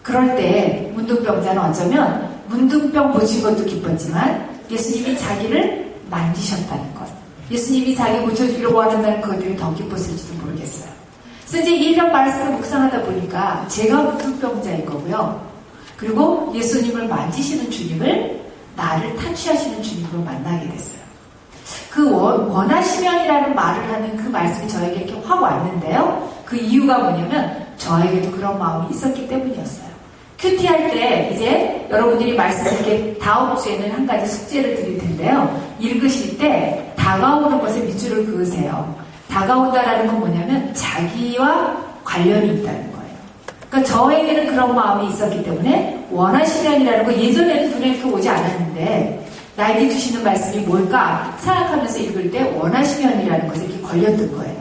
그럴 때 문둥병자는 어쩌면 문둥병 고친 것도 기뻤지만 예수님이 자기를 만지셨다는 것, 예수님이 자기 고쳐주기를 원한다는 것들이 더 기뻤을지도 모르겠어요. 그래서 이제 이런 말씀을 묵상하다 보니까 제가 문둥병자인 거고요. 그리고 예수님을 만지시는 주님을 나를 타취하시는 주님으로 만나게 됐어요. 그 원하시면이라는 말을 하는 그 말씀이 저에게 이렇게 확 왔는데요. 그 이유가 뭐냐면 저에게도 그런 마음이 있었기 때문이었어요. 큐티할 때 이제 여러분들이 말씀을 이렇게 다음 주에는 한 가지 숙제를 드릴 텐데요. 읽으실 때 다가오는 것에 밑줄을 그으세요. 다가온다라는 건 뭐냐면 자기와 관련이 있다는 거예요. 그러니까 저에게는 그런 마음이 있었기 때문에 원하시면이라는 거 예전에는 눈에 이렇게 오지 않았는데 나에게 주시는 말씀이 뭘까 생각하면서 읽을 때 원하시면이라는 것에 이렇게 걸렸던 거예요.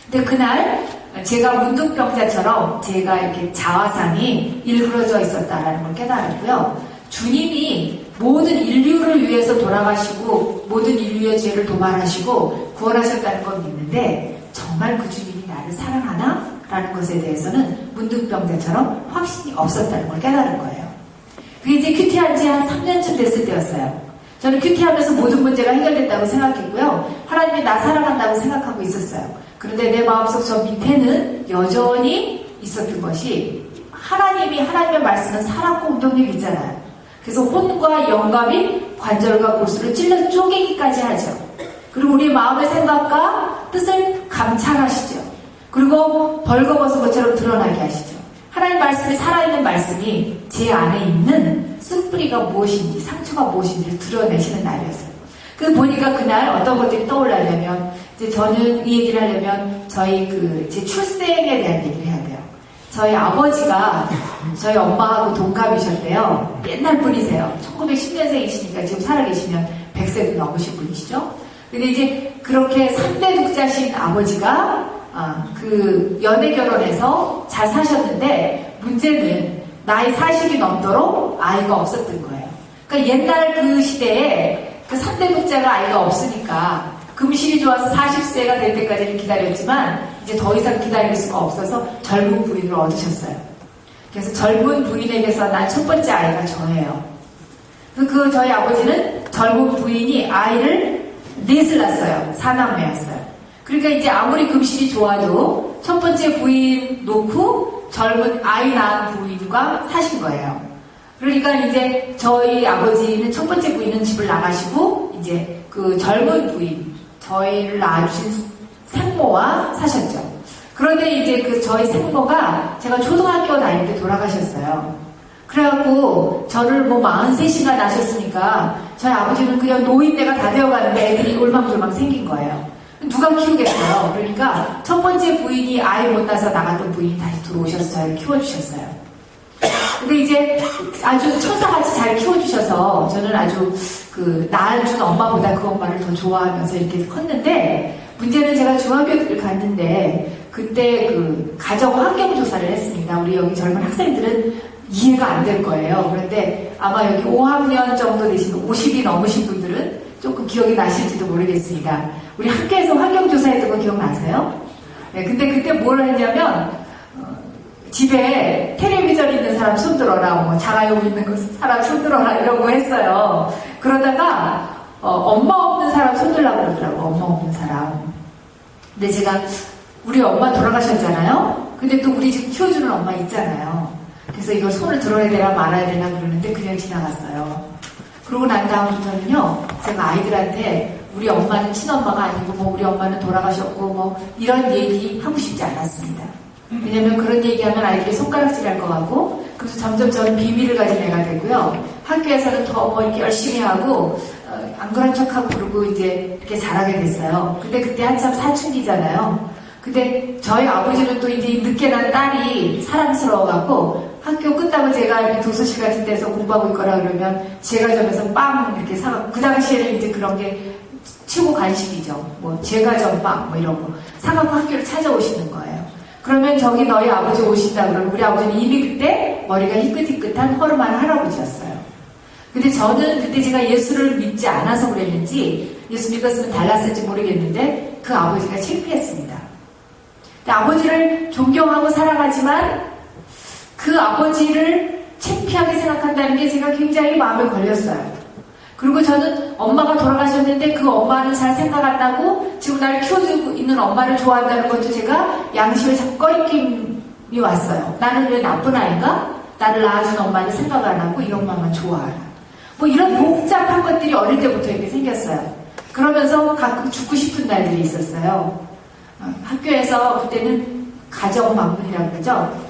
근데 그날 제가 문둥병자처럼 제가 이렇게 자화상이 일그러져 있었다라는 걸 깨달았고요. 주님이 모든 인류를 위해서 돌아가시고 모든 인류의 죄를 도말하시고 구원하셨다는 걸 믿는데 정말 그 주님이 나를 사랑하나? 라는 것에 대해서는 문둥병자처럼 확신이 없었다는 걸 깨달은 거예요. 그게 이제 큐티한 지 한 3년쯤 됐을 때였어요. 저는 큐티하면서 모든 문제가 해결됐다고 생각했고요. 하나님이 나 사랑한다고 생각하고 있었어요. 그런데 내 마음속 저 밑에는 여전히 있었던 것이 하나님의 말씀은 살았고 운동력이 있잖아요. 그래서 혼과 영감이 관절과 골수를 찔러 쪼개기까지 하죠. 그리고 우리 마음의 생각과 뜻을 감찰하시죠. 그리고 벌거벗은 것처럼 드러나게 하시죠. 하나님 말씀이 살아있는 말씀이 제 안에 있는 쓴뿌리가 무엇인지 상처가 무엇인지를 드러내시는 날이었어요. 그 보니까 그날 어떤 것들이 떠올라냐면 이제 저는 이 얘기를 하려면 제 출생에 대한 얘기를 해야 돼요. 저희 아버지가 저희 엄마하고 동갑이셨대요. 옛날 분이세요. 1910년생이시니까 지금 살아계시면 100세도 넘으신 분이시죠. 근데 이제 그렇게 3대 독자신 아버지가 그 연애 결혼해서 잘 사셨는데 문제는 나이 40이 넘도록 아이가 없었던 거예요. 그러니까 옛날 그 시대에 그 3대 독자가 아이가 없으니까 금실이 좋아서 40세가 될 때까지는 기다렸지만 이제 더 이상 기다릴 수가 없어서 젊은 부인을 얻으셨어요. 그래서 젊은 부인에게서 난 첫 번째 아이가 저예요. 그 저희 아버지는 젊은 부인이 아이를 넷을 낳았어요. 4남매였어요. 그러니까 이제 아무리 금실이 좋아도 첫 번째 부인 놓고 젊은 아이 낳은 부인과 사신 거예요. 그러니까 이제 저희 아버지는 첫 번째 부인은 집을 나가시고 이제 그 젊은 부인, 저희를 낳아주신 생모와 사셨죠. 그런데 이제 그 저희 생모가 제가 초등학교 다닐 때 돌아가셨어요. 그래갖고 저를 뭐 43시가 나셨으니까 저희 아버지는 그냥 노인네가 다 되어가는데 애들이 올망졸망 생긴 거예요. 누가 키우겠어요. 그러니까 첫 번째 부인이 아이 못 낳아서 나갔던 부인이 다시 들어오셔서 저를 키워주셨어요. 근데 이제 아주 천사같이 잘 키워주셔서 저는 아주 그 낳아준 엄마보다 그 엄마를 더 좋아하면서 이렇게 컸는데 문제는 제가 중학교를 갔는데 그때 그 가정 환경 조사를 했습니다. 우리 여기 젊은 학생들은 이해가 안 될 거예요. 그런데 아마 여기 5학년 정도 되신 50이 넘으신 분들은 조금 기억이 나실지도 모르겠습니다. 우리 학교에서 환경조사했던 거 기억나세요? 네, 근데 그때 뭘 했냐면 집에 텔레비전 있는 사람 손들어라, 뭐 자가용 있는 사람 손들어라 이런 거 했어요. 그러다가 엄마 없는 사람 손들라고 그러더라고. 엄마 없는 사람. 근데 제가 우리 엄마 돌아가셨잖아요. 근데 또 우리 지금 키워주는 엄마 있잖아요. 그래서 이걸 손을 들어야 되나 말아야 되나 그러는데 그냥 지나갔어요. 그러고 난 다음부터는요, 제가 아이들한테 우리 엄마는 친엄마가 아니고 뭐 우리 엄마는 돌아가셨고 뭐 이런 얘기 하고 싶지 않았습니다. 왜냐면 그런 얘기하면 아이들이 손가락질 할 것 같고, 그래서 점점 저는 비밀을 가진 애가 되고요. 학교에서는 더 뭐 이렇게 열심히 하고 안 그런 척하고 그러고 이제 이렇게 잘하게 됐어요. 근데 그때 한참 사춘기잖아요. 근데 저희 아버지는 또 이제 늦게 난 딸이 사랑스러워갖고 학교 끝나고 제가 이렇게 도서실 같은 데서 공부하고 있거나 그러면 제과점에서 빵 이렇게 사갖고, 그 당시에는 이제 그런 게 최고 간식이죠. 뭐 제과점 빵 뭐 이런 거 사갖고 학교를 찾아오시는 거예요. 그러면 저기 너희 아버지 오신다 그러면 우리 아버지는 이미 그때 머리가 희끗희끗한 허름한 할아버지였어요. 근데 저는 그때 제가 예수를 믿지 않아서 그랬는지 예수 믿었으면 달랐을지 모르겠는데 그 아버지가 창피했습니다. 아버지를 존경하고 사랑하지만 그 아버지를 창피하게 생각한다는 게 제가 굉장히 마음에 걸렸어요. 그리고 저는 엄마가 돌아가셨는데 그 엄마는 잘 생각 안 나고 지금 나를 키워주고 있는 엄마를 좋아한다는 것도 제가 양심에 자꾸 꺼리낌이 왔어요. 나는 왜 나쁜 아이인가? 나를 낳아준 엄마는 생각 안 하고 이 엄마만 좋아하라. 뭐 이런 복잡한 것들이 어릴 때부터 이렇게 생겼어요. 그러면서 가끔 죽고 싶은 날들이 있었어요. 학교에서 그때는 가정방문이라고 그러죠.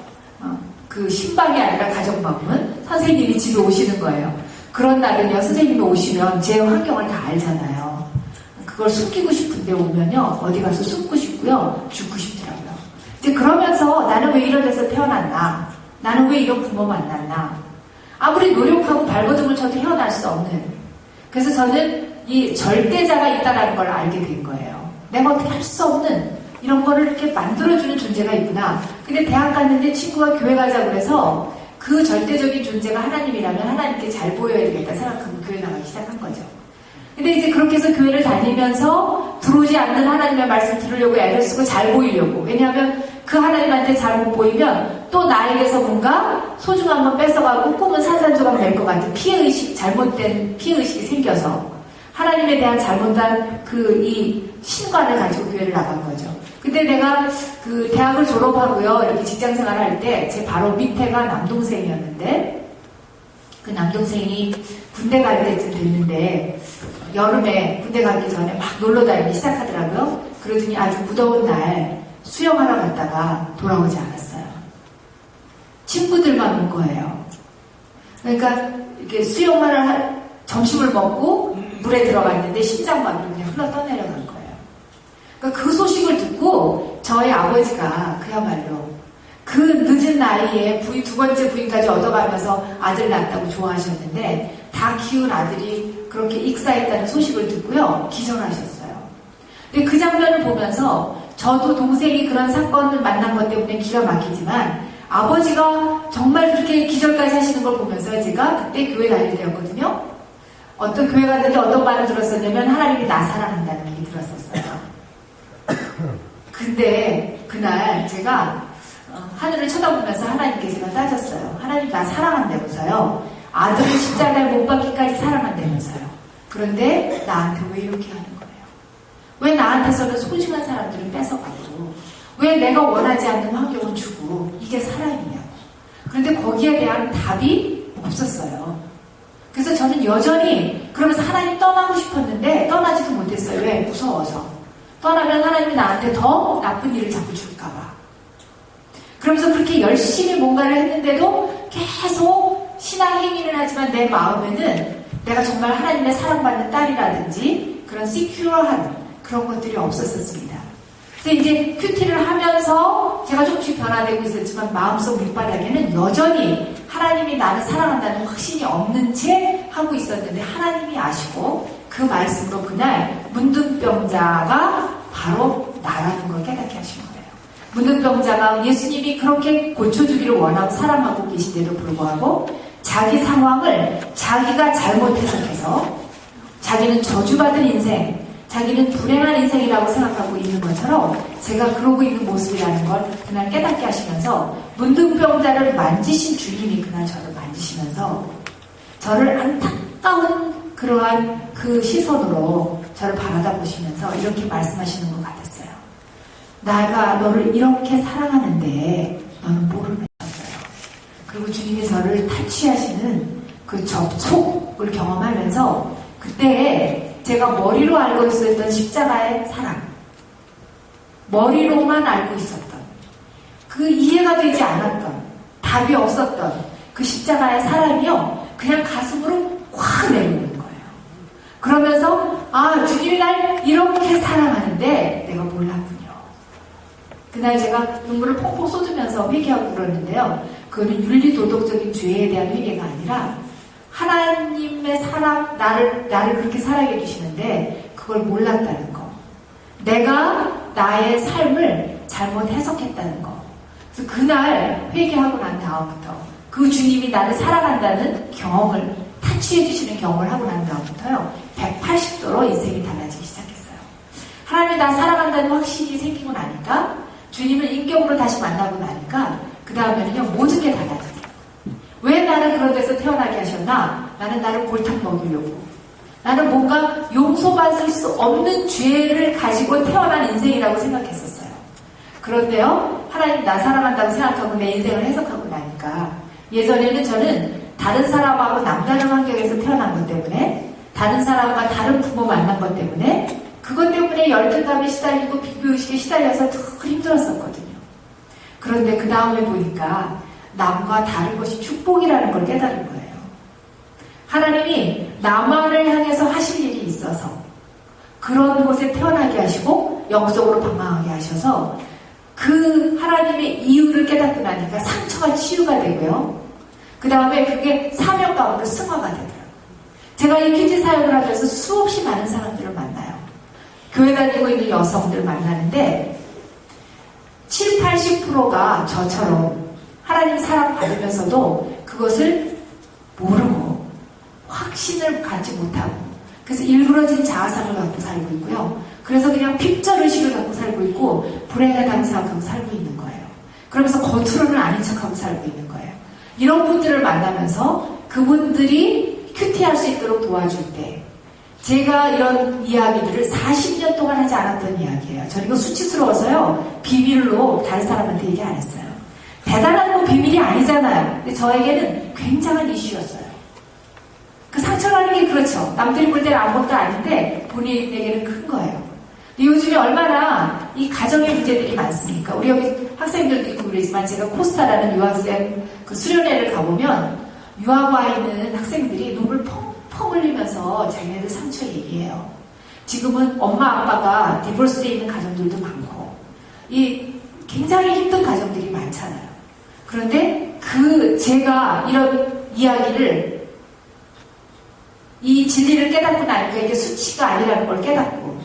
그 신방이 아니라 가정방문. 선생님이 집에 오시는 거예요. 그런 날은요, 선생님이 오시면 제 환경을 다 알잖아요. 그걸 숨기고 싶은데 오면요, 어디 가서 숨고 싶고요, 죽고 싶더라고요. 이제 그러면서 나는 왜 이런 데서 태어났나? 나는 왜 이런 부모 만났나? 아무리 노력하고 발버둥을 쳐도 헤어날 수 없는. 그래서 저는 이 절대자가 있다는 걸 알게 된 거예요. 내가 어떻게 할 수 없는 이런 거를 이렇게 만들어주는 존재가 있구나. 근데 대학 갔는데 친구가 교회 가자고 그래서 그 절대적인 존재가 하나님이라면 하나님께 잘 보여야 되겠다 생각하고 교회 나가기 시작한 거죠. 근데 이제 그렇게 해서 교회를 다니면서 들어오지 않는 하나님의 말씀 들으려고 애를 쓰고 잘 보이려고. 왜냐하면 그 하나님한테 잘 못 보이면 또 나에게서 뭔가 소중한 건 뺏어가고 꿈은 산산조각 될 것 같은 피해의식, 잘못된 피해의식이 생겨서 하나님에 대한 잘못한 이 신관을 가지고 교회를 나간 거죠. 근데 내가 그 대학을 졸업하고요, 이렇게 직장 생활을 할 때 제 바로 밑에가 남동생이었는데 그 남동생이 군대 갈 때쯤 됐는데 여름에 군대 가기 전에 막 놀러 다니기 시작하더라고요. 그러더니 아주 무더운 날 수영하러 갔다가 돌아오지 않았어요. 친구들만 온 거예요. 그러니까 이렇게 수영을 점심을 먹고 물에 들어갔는데 심장마비로 그냥 흘러 떠내려간 거예요. 그러니까 그 소식을 듣고 저희 아버지가 그야말로 그 늦은 나이에 두 번째 부인까지 얻어가면서 아들 낳았다고 좋아하셨는데 다 키운 아들이 그렇게 익사했다는 소식을 듣고요, 기절하셨어요. 근데 그 장면을 보면서 저도 동생이 그런 사건을 만난 것 때문에 기가 막히지만 아버지가 정말 그렇게 기절까지 하시는 걸 보면서 제가 그때 교회 다닐 때였거든요. 어떤 교회 갔는데 어떤 말을 들었었냐면 하나님이 나 사랑한다는 얘기 들었었어요. 근데 그날 제가 하늘을 쳐다보면서 하나님께 제가 따졌어요. 하나님 나 사랑한다면서요. 아들을 십자가에 못 박기까지 사랑한다면서요. 그런데 나한테 왜 이렇게 하는 거예요? 왜 나한테서는 소중한 사람들을 뺏어가고 왜 내가 원하지 않는 환경을 주고 이게 사랑이냐고. 그런데 거기에 대한 답이 없었어요. 그래서 저는 여전히 그러면서 하나님 떠나고 싶었는데 떠나지도 못했어요. 왜? 무서워서. 떠나면 하나님이 나한테 더 나쁜 일을 자꾸 줄까봐. 그러면서 그렇게 열심히 뭔가를 했는데도 계속 신앙 행위를 하지만 내 마음에는 내가 정말 하나님의 사랑받는 딸이라든지 그런 시큐어한 그런 것들이 없었습니다. 그래서 이제 큐티를 하면서 제가 조금씩 변화되고 있었지만 마음속 밑바닥에는 여전히 하나님이 나를 사랑한다는 확신이 없는 채 하고 있었는데 하나님이 아시고 그 말씀으로 그날 문둥병자가 바로 나라는 걸 깨닫게 하신 거예요. 문둥병자가 예수님이 그렇게 고쳐주기를 원하고 사랑하고 계신데도 불구하고 자기 상황을 자기가 잘못 해석해서 자기는 저주받은 인생, 자기는 불행한 인생이라고 생각하고 있는 것처럼 제가 그러고 있는 모습이라는 걸 그날 깨닫게 하시면서 문둥병자를 만지신 주님이 그날 저를 만지시면서 저를 안타까운 그러한 그 시선으로 저를 바라다 보시면서 이렇게 말씀하시는 것 같았어요. 내가 너를 이렇게 사랑하는데 너는 모르는 거였어요. 그리고 주님이 저를 타치하시는 그 접촉을 경험하면서 그때 제가 머리로 알고 있었던 십자가의 사랑, 머리로만 알고 있었던 그 이해가 되지 않았던 답이 없었던 그 십자가의 사랑이요 그냥 가슴으로 확 내려오는 거예요. 그러면서 주님이 날 이렇게 사랑하는데 내가 몰랐군요. 그날 제가 눈물을 펑펑 쏟으면서 회개하고 그러는데요. 그거는 윤리도덕적인 죄에 대한 회개가 아니라 하나님의 사랑, 나를 그렇게 사랑해 주시는데 그걸 몰랐다는 거. 내가 나의 삶을 잘못 해석했다는 거. 그래서 그날 회개하고 난 다음부터 그 주님이 나를 사랑한다는 경험을 타치해 주시는 경험을 하고 난 다음부터요. 180도로 인생이 달라지기 시작했어요. 하나님이 나 사랑한다는 확신이 생기고 나니까 주님을 인격으로 다시 만나고 나니까 그 다음에는요. 모든 게 달라져요. 왜 나를 그런 데서 태어나게 하셨나? 나는 나를 골탕 먹이려고. 나는 뭔가 용서받을 수 없는 죄를 가지고 태어난 인생이라고 생각했었어요. 그런데요, 하나님 나 사랑한다고 생각하고 내 인생을 해석하고 나니까 예전에는 저는 다른 사람하고 남다른 환경에서 태어난 것 때문에 다른 사람과 다른 부모 만난 것 때문에 그것 때문에 열등감에 시달리고 비교의식에 시달려서 더 힘들었었거든요. 그런데 그 다음에 보니까 남과 다른 것이 축복이라는 걸 깨달은 거예요. 하나님이 나만을 향해서 하실 일이 있어서 그런 곳에 태어나게 하시고 영적으로 방황하게 하셔서 그 하나님의 이유를 깨닫고 나니까 상처가 치유가 되고요. 그 다음에 그게 사명감으로 승화가 되더라고요. 제가 이 퀴즈 사역을 하면서 수없이 많은 사람들을 만나요. 교회 다니고 있는 여성들 만나는데 7, 80%가 저처럼 하나님 사랑 받으면서도 그것을 모르고 확신을 갖지 못하고 그래서 일그러진 자아상을 갖고 살고 있고요. 그래서 그냥 핍절의식을 갖고 살고 있고 불행하다고 생각하고 살고 있는 거예요. 그러면서 겉으로는 아닌 척하고 살고 있는 거예요. 이런 분들을 만나면서 그분들이 큐티할 수 있도록 도와줄 때 제가 이런 이야기들을 40년 동안 하지 않았던 이야기예요. 저는 이거 수치스러워서요. 비밀로 다른 사람한테 얘기 안 했어요. 대단한 거 비밀이 아니잖아요. 근데 저에게는 굉장한 이슈였어요. 그 상처라는 게 그렇죠. 남들이 볼 때는 아무것도 아닌데 본인에게는 큰 거예요. 근데 요즘에 얼마나 이 가정의 문제들이 많습니까? 우리 여기 학생들도 있고 그러지만 제가 코스타라는 유학생 그 수련회를 가보면 유학 와 있는 학생들이 눈물 펑펑 흘리면서 자기네들 상처 얘기해요. 지금은 엄마 아빠가 디볼스되어 있는 가정들도 많고 이 굉장히 힘든 가정들이 많잖아요. 그런데 제가 이런 이야기를 이 진리를 깨닫고 나니까 이게 수치가 아니라는 걸 깨닫고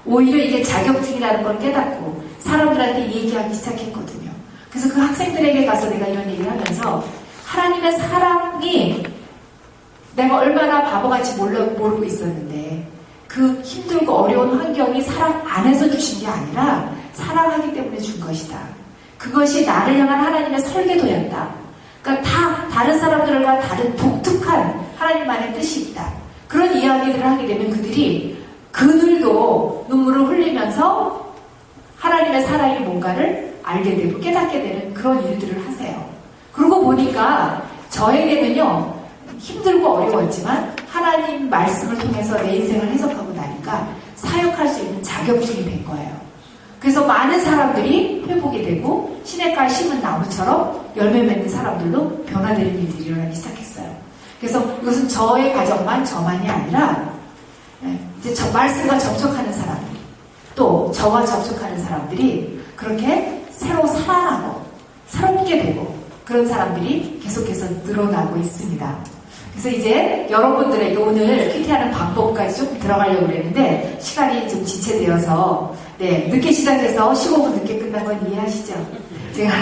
오히려 이게 자격증이라는 걸 깨닫고 사람들한테 얘기하기 시작했거든요. 그래서 그 학생들에게 가서 내가 이런 얘기를 하면서 하나님의 사랑이 내가 얼마나 바보같이 모르고 있었는데 그 힘들고 어려운 환경이 사랑 안에서 주신 게 아니라 사랑하기 때문에 준 것이다. 그것이 나를 향한 하나님의 설계도였다. 그러니까 다 다른 사람들과 다른 독특한 하나님만의 뜻이 있다. 그런 이야기들을 하게 되면 그들도 눈물을 흘리면서 하나님의 사랑이 뭔가를 알게 되고 깨닫게 되는 그런 일들을 하세요. 그러고 보니까 저에게는요 힘들고 어려웠지만 하나님 말씀을 통해서 내 인생을 해석하고 나니까 사역할 수 있는 자격증이 된 거예요. 그래서 많은 사람들이 회복이 되고 시냇가에 심은 나무처럼 열매 맺는 사람들로 변화되는 일들이 일어나기 시작했어요. 그래서 이것은 저의 가정만 저만이 아니라 이제 저 말씀과 접촉하는 사람들 또 저와 접촉하는 사람들이 그렇게 새로 살아나고 새롭게 되고 그런 사람들이 계속해서 늘어나고 있습니다. 그래서 이제 여러분들에게 오늘 큐티하는 방법까지 조금 들어가려고 그랬는데 시간이 좀 지체되어서 늦게 시작해서 15분 늦게 끝난 건 이해하시죠? 제가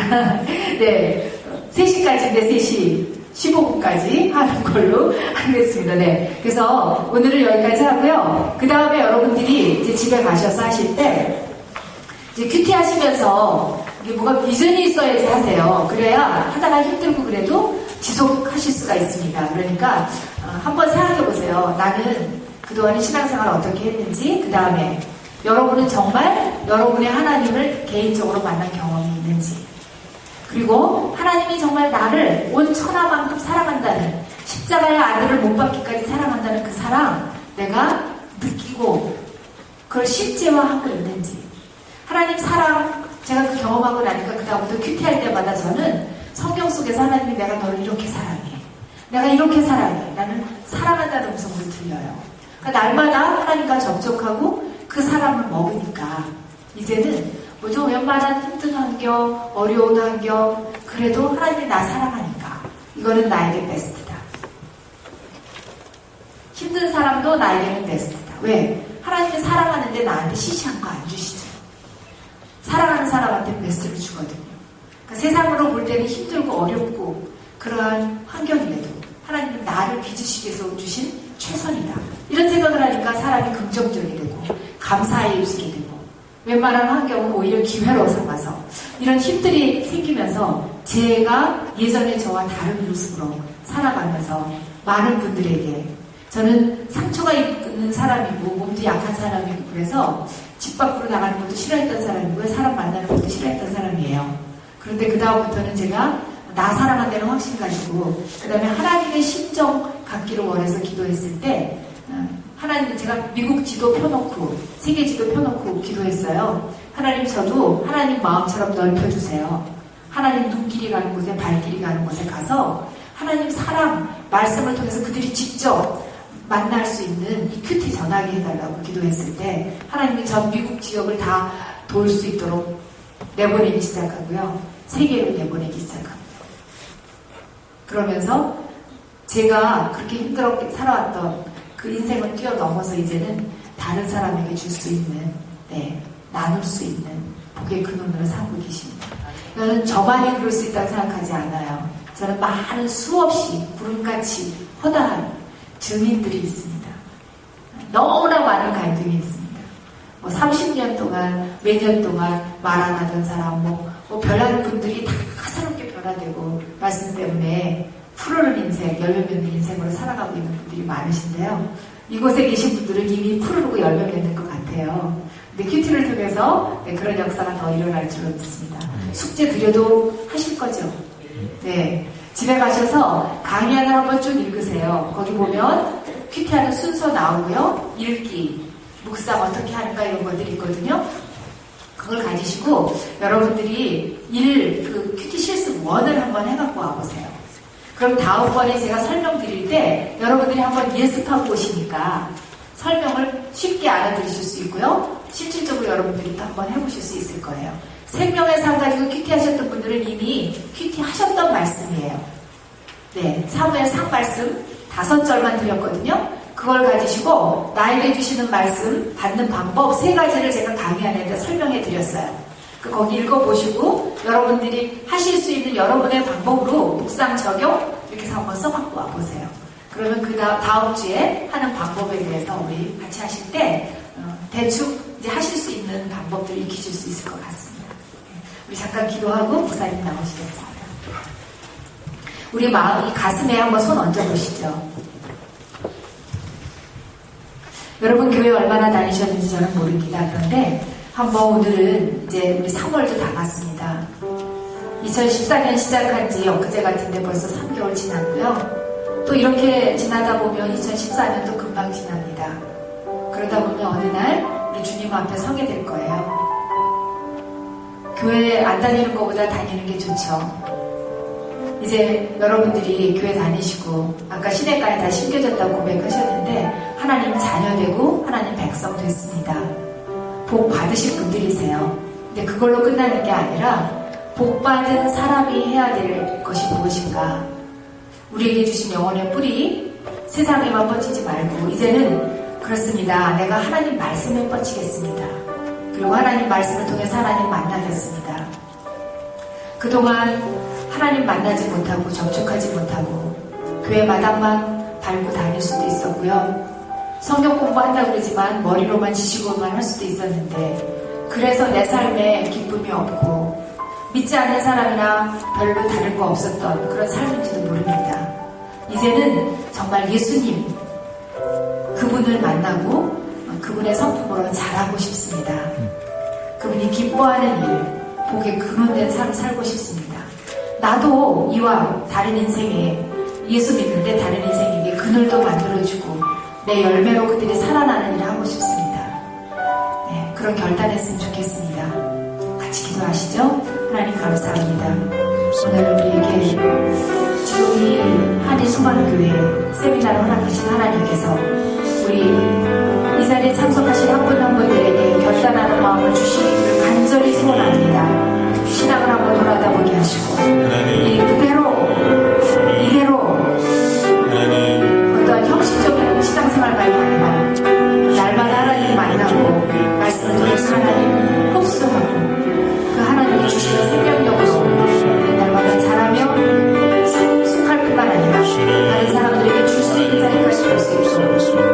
3시까지인데 3시 15분까지 하는 걸로 하겠습니다. 그래서 오늘은 여기까지 하고요. 그 다음에 여러분들이 이제 집에 가셔서 하실 때 이제 큐티 하시면서 이게 뭐가 비전이 있어야지 하세요. 그래야 하다가 힘들고 그래도 지속하실 수가 있습니다. 그러니까 한번 생각해 보세요. 나는 그동안 신앙생활 어떻게 했는지, 그 다음에 여러분은 정말 여러분의 하나님을 개인적으로 만난 경험이 있는지, 그리고 하나님이 정말 나를 온 천하만큼 사랑한다는, 십자가의 아들을 못 받기까지 사랑한다는 그 사랑 내가 느끼고 그걸 실제화하고 있는지, 하나님 사랑 제가 그 경험하고 나니까 그 다음부터 큐티할 때마다 저는 성경 속에서 하나님이 내가 너를 이렇게 사랑해, 내가 이렇게 사랑해, 나는 사랑한다는 음성으로 들려요. 그러니까 날마다 하나님과 접촉하고 그 사랑을 먹으니까 이제는 뭐죠? 웬만한 힘든 환경, 어려운 환경, 그래도 하나님이 나 사랑하니까 이거는 나에게 베스트다. 힘든 사람도 나에게는 베스트다. 왜? 하나님이 사랑하는데 나한테 시시한 거 안 주시죠. 사랑하는 사람한테 베스트를 주거든요. 그러니까 세상으로 볼 때는 힘들고 어렵고 그러한 환경임에도 하나님은 나를 빚으시기 위해서 주신 최선이다. 이런 생각을 하니까 사람이 긍정적이 되고 감사의 입술이 되고 웬만한 환경은 오히려 기회로 삼아서 이런 힘들이 생기면서 제가 예전에 저와 다른 모습으로 살아가면서 많은 분들에게 저는 상처가 있는 사람이고 몸도 약한 사람이고 그래서 집 밖으로 나가는 것도 싫어했던 사람이고요. 사람 만나는 것도 싫어했던 사람이에요. 그런데 그 다음부터는 제가 나 사랑한다는 확신 가지고 그 다음에 하나님의 심정 갖기를 원해서 기도했을 때 하나님, 제가 미국 지도 펴놓고 세계 지도 펴놓고 기도했어요. 하나님, 저도 하나님 마음처럼 넓혀주세요. 하나님 눈길이 가는 곳에 발길이 가는 곳에 가서 하나님 사랑 말씀을 통해서 그들이 직접 만날 수 있는 이 큐티 전하게 해달라고 기도했을 때 하나님이 전 미국 지역을 다 도울 수 있도록 내보내기 시작하고요. 세계로 내보내기 시작합니다. 그러면서 제가 그렇게 힘들게 살아왔던 그 인생을 뛰어넘어서 이제는 다른 사람에게 줄 수 있는, 나눌 수 있는 복의 근원으로 삼고 계십니다. 저는 저만이 그럴 수 있다고 생각하지 않아요. 저는 많은 수없이 구름같이 허다한 증인들이 있습니다. 너무나 많은 갈등이 있습니다. 30년 동안, 매년 동안 말 안 하던 사람, 별난 분들이 다 새롭게 변화되고, 말씀 때문에 푸르른 인생, 열매 맺는 인생으로 살아가고 있는 분들이 많으신데요. 이곳에 계신 분들은 이미 푸르르고 열매 맺는 것 같아요. 근데 큐티를 통해서 그런 역사가 더 일어날 줄로 믿습니다. 숙제 드려도 하실 거죠? 네. 집에 가셔서 강의 하나 한번 쭉 읽으세요. 거기 보면 큐티하는 순서 나오고요. 읽기, 묵상 어떻게 하는가 이런 것들이 있거든요. 그걸 가지시고 여러분들이 그 큐티 실습 1을 한번 해갖고 와보세요. 그럼 다음번에 제가 설명드릴 때 여러분들이 한번 예습하고 오시니까 설명을 쉽게 알아들으실 수 있고요. 실질적으로 여러분들이 또 한번 해보실 수 있을 거예요. 생명의 상 가지고 큐티 하셨던 분들은 이미 큐티 하셨던 말씀이에요. 네, 사무엘 상 말씀 5절만 드렸거든요. 그걸 가지시고 나에게 주시는 말씀 받는 방법 3가지를 제가 강의 안에 설명해 드렸어요. 거기 읽어보시고 여러분들이 하실 수 있는 여러분의 방법으로 묵상 적용 이렇게 해서 한번 써갖고 와보세요. 그러면 그 다음 주에 하는 방법에 대해서 우리 같이 하실 때 대충 이제 하실 수 있는 방법들을 익히실 수 있을 것 같습니다. 우리 잠깐 기도하고 목사님 나오시겠습니다. 우리 마음, 이 가슴에 한번 손 얹어보시죠. 여러분 교회 얼마나 다니셨는지 저는 모릅니다. 그런데 한번 오늘은 이제 우리 3월도 다 갔습니다. 2014년 시작한 지 엊그제 같은데 벌써 3개월 지났고요. 또 이렇게 지나다 보면 2014년도 금방 지납니다. 그러다 보면 어느 날 우리 주님 앞에 서게 될 거예요. 교회 안 다니는 것보다 다니는 게 좋죠. 이제 여러분들이 교회 다니시고 아까 시내가에 다 심겨졌다고 고백하셨는데 하나님 자녀 되고 하나님 백성 됐습니다. 복 받으실 분들이세요. 근데 그걸로 끝나는 게 아니라 복 받은 사람이 해야 될 것이 무엇인가? 우리에게 주신 영혼의 뿌리 세상에만 뻗치지 말고 이제는 그렇습니다. 내가 하나님 말씀에 뻗치겠습니다. 그리고 하나님 말씀을 통해서 하나님 만나겠습니다. 그동안 하나님 만나지 못하고 접촉하지 못하고 교회 마당만 밟고 다닐 수도 있었고요. 성경 공부한다고 그러지만 머리로만 지식으로만 할 수도 있었는데 그래서 내 삶에 기쁨이 없고 믿지 않는 사람이나 별로 다른 거 없었던 그런 삶인지도 모릅니다. 이제는 정말 예수님 그분을 만나고 그분의 성품으로 자라고 싶습니다. 그분이 기뻐하는 일, 복에 근원된 삶 살고 싶습니다. 나도 이와 다른 인생에 예수 믿는데 다른 인생에게 그늘도 만들어주고 내 열매로 그들이 살아나는 일을 하고 싶습니다. 네, 그런 결단했으면 좋겠습니다. 같이 기도하시죠. 하나님 감사합니다. 오늘 우리에게 주의 한인소망교회 세미나를 허락하신 하나님께서 우리 이 자리에 참석하신 한 분 한 분들에게 결단하는 마음을 주시기를 간절히 소원합니다. 신앙을 한번 돌아다보게 하시고 이대로 어떠한 형식적인 신앙생활 말고 아니라 날마다 하나님 만나고 말씀을 통해서 하나님 흡수하고 그 하나님이 주시는 생명력으로 날마다 자라며 성숙할 뿐만 아니라 다른 사람들에게 줄 수 있는 자리까지 될 수 있고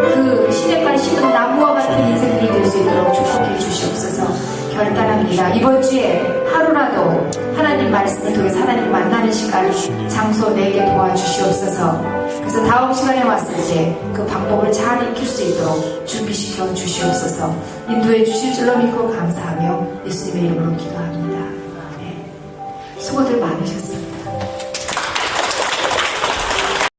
그 시대까지 심은 나무와 같은 인생들이 될 수 있도록 축복해 주시옵소서. 결단합니다. 이번 주에 하루라도 하나님 말씀을 통해서 하나님 만나는 시간, 장소 내게 도와주시옵소서. 그래서 다음 시간에 왔을 때 그 방법을 잘 익힐 수 있도록 준비시켜 주시옵소서. 인도해 주실 줄로 믿고 감사하며 예수님의 이름으로 기도합니다. 아멘. 수고들 많으셨습니다.